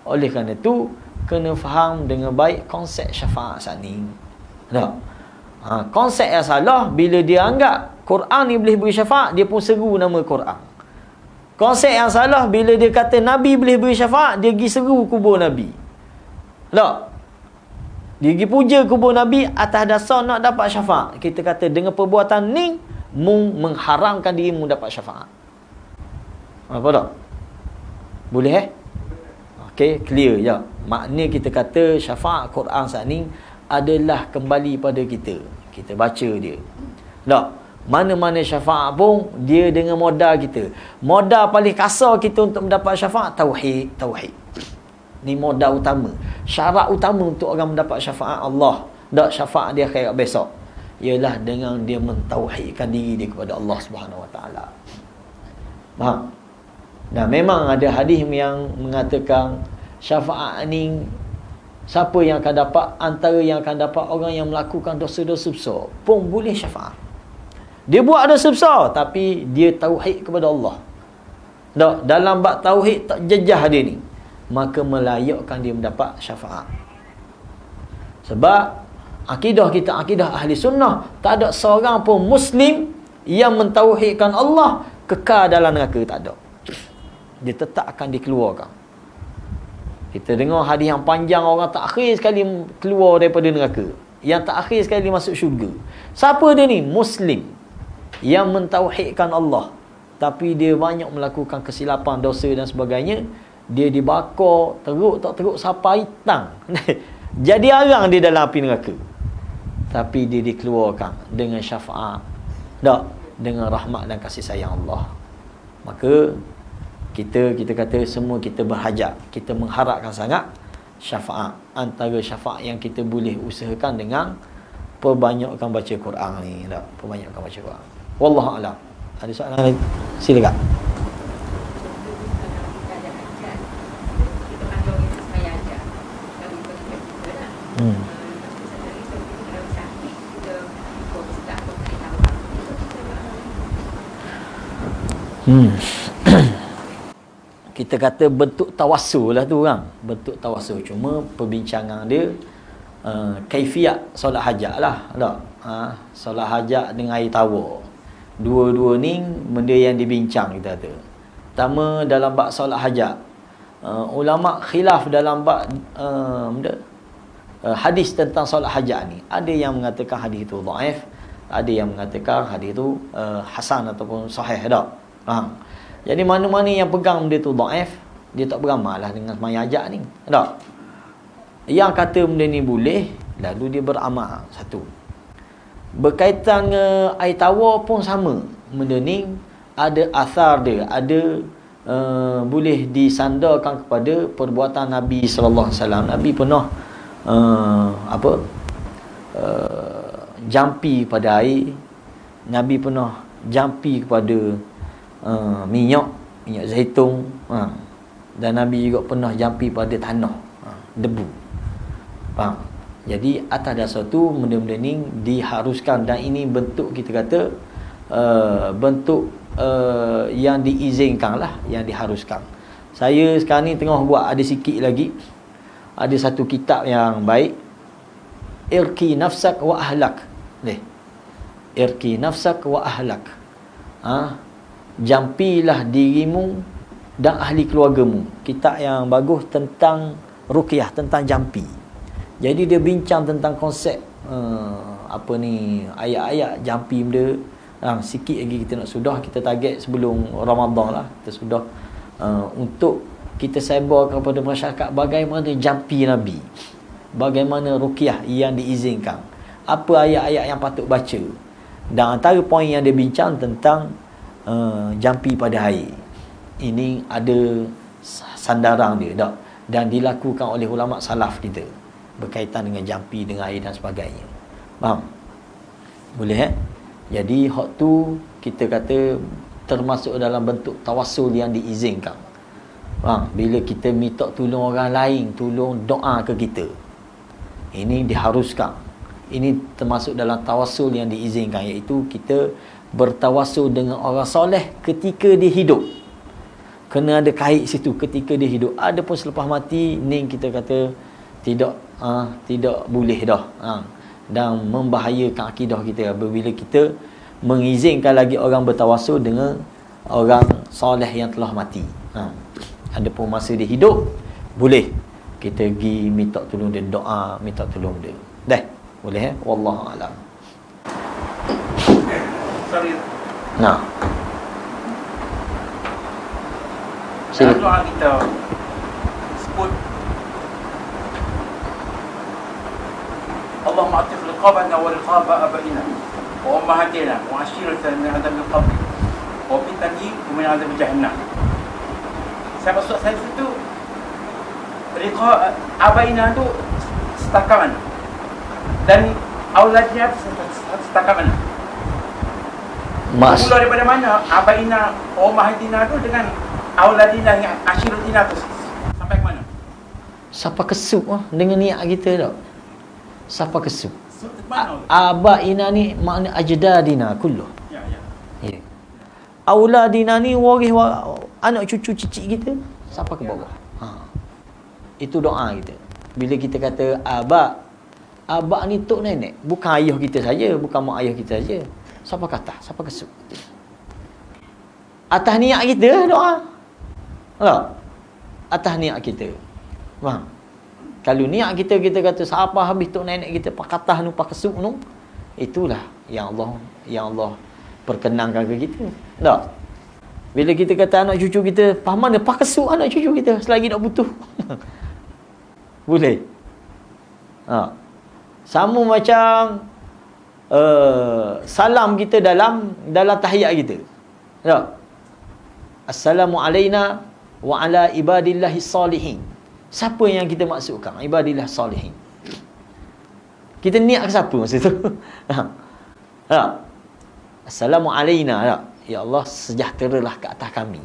Oleh kerana itu, kena faham dengan baik konsep syafaat saat ni. Tak? Konsep yang salah bila dia anggap Quran ni boleh beri syafaat, dia pun seru nama Quran. Konsep yang salah bila dia kata Nabi boleh beri syafaat, dia pergi seru kubur Nabi. Tak? Dia pergi puja kubur Nabi atas dasar nak dapat syafaat. Kita kata dengan perbuatan ni mengharamkan dirimu dapat syafaat. Apa tak? Boleh Okey, clear je. Makna kita kata syafaat Quran saat ni adalah kembali pada kita. Kita baca dia. Tak? Mana-mana syafaat pun dia dengan modal kita. Modal paling kasar kita untuk mendapat syafaat tauhid. Ni modal utama. Syarat utama untuk orang mendapat syafaat Allah, tak syafaat dia akhirat besok, ialah dengan dia mentauhidkan diri dia kepada Allah Subhanahu Wa Taala. Faham? Dan memang ada hadis yang mengatakan syafaat ni siapa yang akan dapat, antara yang akan dapat orang yang melakukan dosa-dosa besar pun boleh syafaat. Dia buat dosa besar tapi dia tauhid kepada Allah. Tak, dalam bab tauhid tak jejah dia ni, maka melayakkan dia mendapat syafaat. Sebab akidah kita, akidah ahli sunnah, tak ada seorang pun Muslim yang mentauhidkan Allah kekal dalam neraka, tak ada. Dia tetap akan dikeluarkan. Kita dengar hadis yang panjang, orang tak akhir sekali keluar daripada neraka, yang tak akhir sekali masuk syurga. Siapa dia ni? Muslim yang mentauhidkan Allah, tapi dia banyak melakukan kesilapan, dosa dan sebagainya. Dia dibakar, teruk tak teruk sampai hitang. Jadi arang dia dalam api neraka. Tapi dia dikeluarkan dengan syafaat, tak, dengan rahmat dan kasih sayang Allah. Maka kita kata semua kita berhajat, kita mengharapkan sangat syafaat. Antara syafaat yang kita boleh usahakan dengan perbanyakkan baca Quran ni, tak? Perbanyakkan baca Quran. Wallahu a'lam. Ada soalan lain? Silakan. Kita kata bentuk tawassul lah tu kan, bentuk tawassul. Cuma perbincangan dia kaifiat solat hajat lah, tak? Solat hajat dengan air tawar, dua-dua ni benda yang dibincang kita kata. Pertama, dalam bab solat hajat, ulama khilaf dalam bab hadis tentang solat hajat ni. Ada yang mengatakan hadis itu dhaif, ada yang mengatakan hadis itu hasan ataupun sahih, tak? Jadi mana-mana yang pegang benda tu dhaif, dia tak beramal lah dengan sembahyang hajat ni, tak? Yang kata benda ni boleh, lalu dia beramal. Satu. Berkaitan dengan air tawar pun sama. Benda ni ada asar dia, ada boleh disandarkan kepada perbuatan Nabi sallallahu alaihi wasallam. Nabi pernah jampi pada air. Nabi pernah jampi kepada minyak zaitun, dan Nabi juga pernah jampi pada tanah, debu. Faham? Jadi atas dasar tu benda-benda ni diharuskan, dan ini bentuk kita kata bentuk yang diizinkan lah, yang diharuskan. Saya sekarang ni tengah buat ada sikit lagi, ada satu kitab yang baik, Irki Nafsak wa Ahlak. Irki Nafsak wa Ahlak. Jampilah dirimu dan ahli keluargamu. Kitab yang bagus tentang ruqyah, tentang jampi. Jadi dia bincang tentang konsep apa ni, ayat-ayat jampi benda. Sikit lagi kita nak sudah, kita target sebelum Ramadan lah, kita sudah untuk kita sebar kepada masyarakat bagaimana jampi Nabi, bagaimana ruqyah yang diizinkan, apa ayat-ayat yang patut baca. Dan antara poin yang dia bincang tentang jampi pada air. Ini ada sandaran dia tak? Dan dilakukan oleh ulama salaf kita berkaitan dengan jampi, dengan air dan sebagainya. Faham? Boleh Jadi hak tu kita kata termasuk dalam bentuk tawassul yang diizinkan. Bila kita minta tolong orang lain, tolong doa ke kita, ini diharuskan. Ini termasuk dalam tawassul yang diizinkan, iaitu kita bertawassul dengan orang soleh ketika dia hidup. Kena ada kait situ ketika dia hidup. Ada pun selepas mati ni kita kata tidak boleh dah. Dan membahayakan akidah kita apabila kita mengizinkan lagi orang bertawassul dengan orang soleh yang telah mati. Ada pun masa dia hidup boleh kita pergi minta tolong dia, doa minta tolong dia. Dah boleh wallahu alam. Sorry. Nah, Dalam doa kita sebut Allahumma atif riqabana wa riqaba abaina wa ummahatina wa ashiratana min adab al-qabr wa fitnati wa min adab jahannam. Saya maksud saya itu riqab abaina tu setakat mana? Dan auladnya setakat mana? Mula daripada mana abaina wa ummahatina tu dengan auladina yang ashiratina tu sampai ke mana? Siapa kesuk dengan niat kita tak? Siapa kesuk? Abaina ni makna ajdadina kullu. Ya. Auladina ni waris anak cucu cicit kita sampai ke bawah. Itu doa kita. Bila kita kata abak ni tok nenek, bukan ayah kita saja, bukan mak ayah kita saja. Siapa kata? Siapa kesuk? Atas niat kita doa. Atas niat kita. Faham? Kalau niat kita kata siapa habis tok nenek kita pakatah nu pakesuk nu, itulah yang Allah perkenankan ke kita. Tak? Bila kita kata anak cucu kita, faham mana pakesuk anak cucu kita selagi nak butuh. Boleh. Sama macam salam kita dalam tahiyat kita. Tak? Assalamu alaina wa ala ibadillahi salihin. Siapa yang kita maksudkan? Ibadillah salihin. Kita niat ke siapa masa tu? Assalamu alaina. Ya Allah, sejahteralah ke atas kami.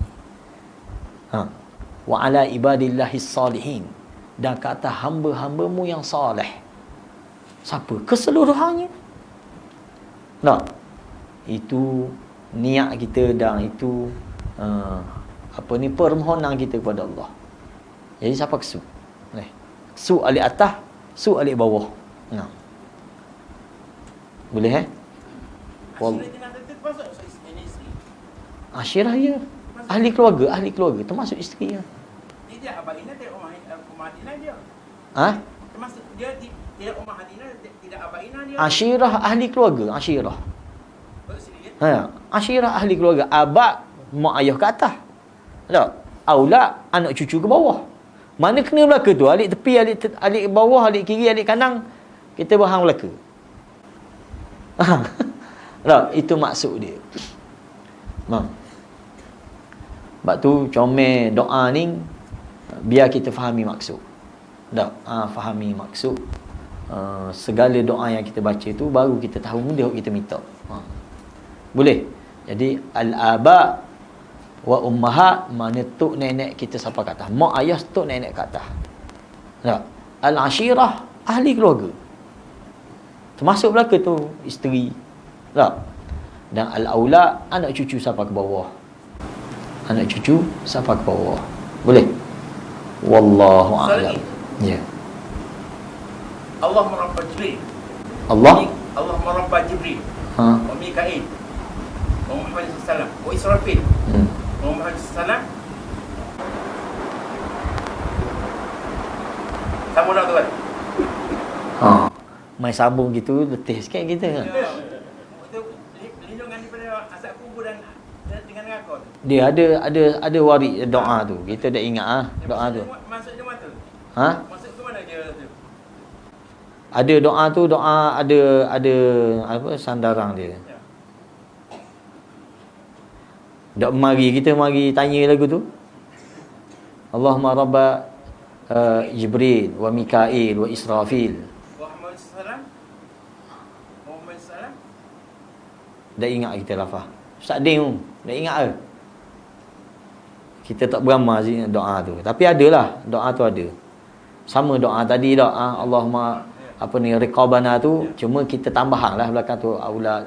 Wa ala ibadillahi salihin. Dan ke atas hamba-hambamu yang salih. Siapa? Keseluruhannya. Itu niat kita dan itu permohonan kita kepada Allah. Jadi siapa kesuk? Kesuk alik atas, kesuk alik bawah. Boleh Asyirah ya. Ahli keluarga termasuk isteri ya. Tidak abaina tidak ummahatina dia. Termasuk dia tidak ummahatina tidak abaina dia. Asyirah ahli keluarga, asyirah. Asyirah ahli keluarga, abak mak ayah ke atas. Tak? Aulad anak cucu ke bawah. Mana kena belaka tu? Alik tepi, alik bawah, alik kiri, alik kanan. Kita bahang belaka. Tak? Itu maksud dia. Sebab tu comel doa ni biar kita fahami maksud. Tak? Fahami maksud. Segala doa yang kita baca tu baru kita tahu benda kita minta. Boleh. Jadi al-aba wa ummahat, mana tok nenek kita siapa kata, mak ayah tok nenek kata. Al-ashirah ahli keluarga, termasuk belaka tu isteri. Dan al-aulad anak cucu siapa ke bawah, anak cucu siapa ke bawah. Boleh. Wallahu a'lam. Ya. Allah merabba Jibril. Allah merabba Jibril. Wa Mikail. Wa Muhammad sallallahu alaihi wasallam. Wa Israfil. Muhammad sallallahu. Sama dah tuan. Main sabung gitu, letih sikit kita kan. Lindungan daripada asap kubur dan dengan ngakon. Dia ada waris doa tu. Kita dah ingat doa tu. Masuk ke mata. Ha? Masuk ke mana dia tu? Ada doa tu, doa ada apa sandaran dia. Ya. Dak kita mari tanya lagu tu. Allahumma rabba Jibril wa Mikail wa Israfil. Muhammad sallam. Muhammad sallam. Dah ingat kita lafaz. Ustaz Din tu, dah ingat ke? Kita tak beramal doa tu. Tapi adalah doa tu ada. Sama doa tadi dak Allahumma apa ni riqabana tu, cuma kita tambahan lah belakang tu aulad.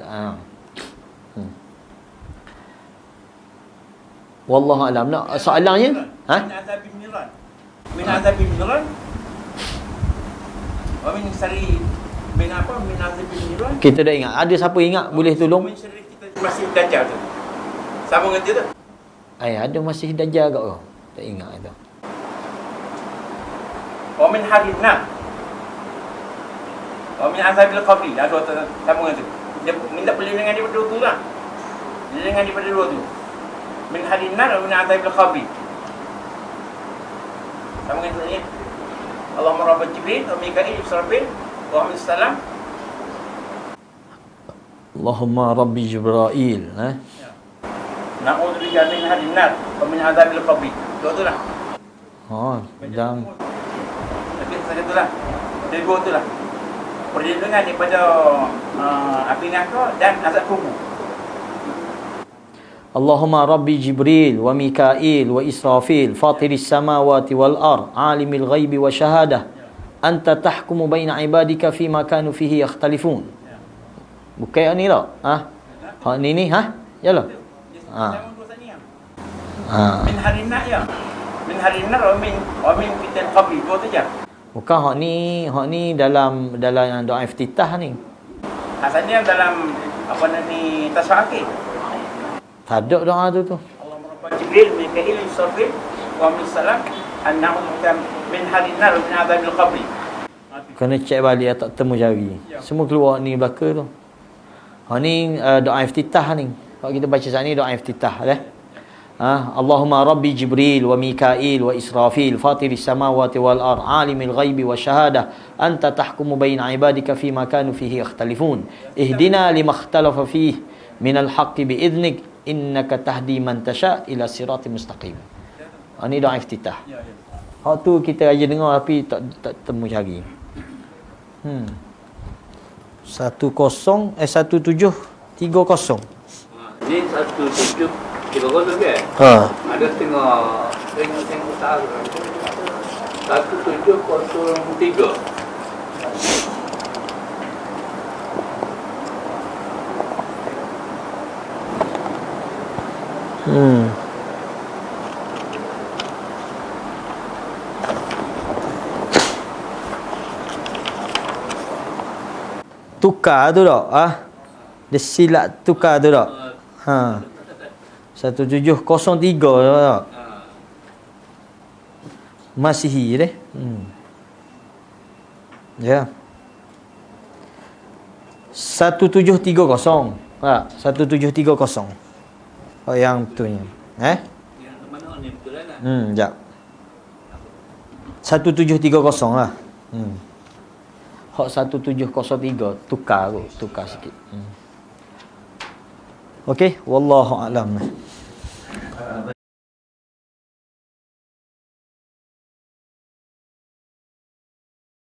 Wallahu alam. Nak soalannya? Ha? Min azabin niran. Min azabin niran. Wa min sari min apa? Min azabin niran. Kita dah ingat. Ada siapa ingat boleh tolong? Min sari kita masih dajjal tu. Sama dengan dia tu. Ada masih dajjal kat kau. Tak ingat itu. Wa min harinna. Wa min azabil qabri. Ada dua sama dengan tu. Dia minta perlindungan daripada dua tu lah. Perlindungan daripada dua tu. Min harinna wa min azabil qabri. Sama dengan tu ni. Allahumma rabb Jibril wa Mikail wa Israfil wa Muhammad sallam. Allahumma rabbi Jibril. Na'udzubika min harinna wa min azabil qabri. Dua tu lah. Dan Tapi saya tu lah. Dia dua tu lah. Perlindungan daripada api neraka dan azab kubur. Allahumma rabbi Jibril wa Mikail wa Israfil fatiris samawati wal ard alimil ghaibi wa syahadah anta tahkumu baina ibadika fima kanu fihi yakhtalifun. Bukan yang ni tak? Ni yalah. Min harinna ya. Min harinna wa min fitan qabri. Dua tu je. Bukan hak ni dalam doa iftitah ni. Asalnya dalam apa ni tasawuf akhir. Tak ada doa tu. Allahumma rabb Jibril Mikail Israfil wa Muhammad sallam an na'udzubika min harinna wa min azabil qabri. Kena cek balik tak temu jari. Semua keluar ni belaka tu. Ni doa iftitah ni. Kalau kita baca saat ni doa iftitah Allahumma rabbi Jibril wa Mikail wa Israfil fatiris samawati wal ard alimil ghaibi wa syahadah anta tahkumu baina ibadika fima kanu fihi yakhtalifun ihdina lima ikhtalafa fihi minal haqqi bi'idhnik innaka tahdi man tasha ila siratim mustaqim. Ini doa iftitah. Hak tu kita aja dengar tapi tak temu cari. 1730. Ni 1730 ke? Ada tengok tahu. 1703. Tukar tu tak? Dia silap tukar tu tak? 1703 tak? Masihi deh. Ya. 1730. 1730. Oh yang betulnya. Yang mana ni betul lah. Jap. 1730 lah. Hak 1703 tukar sikit. Okey, wallahu a'lam.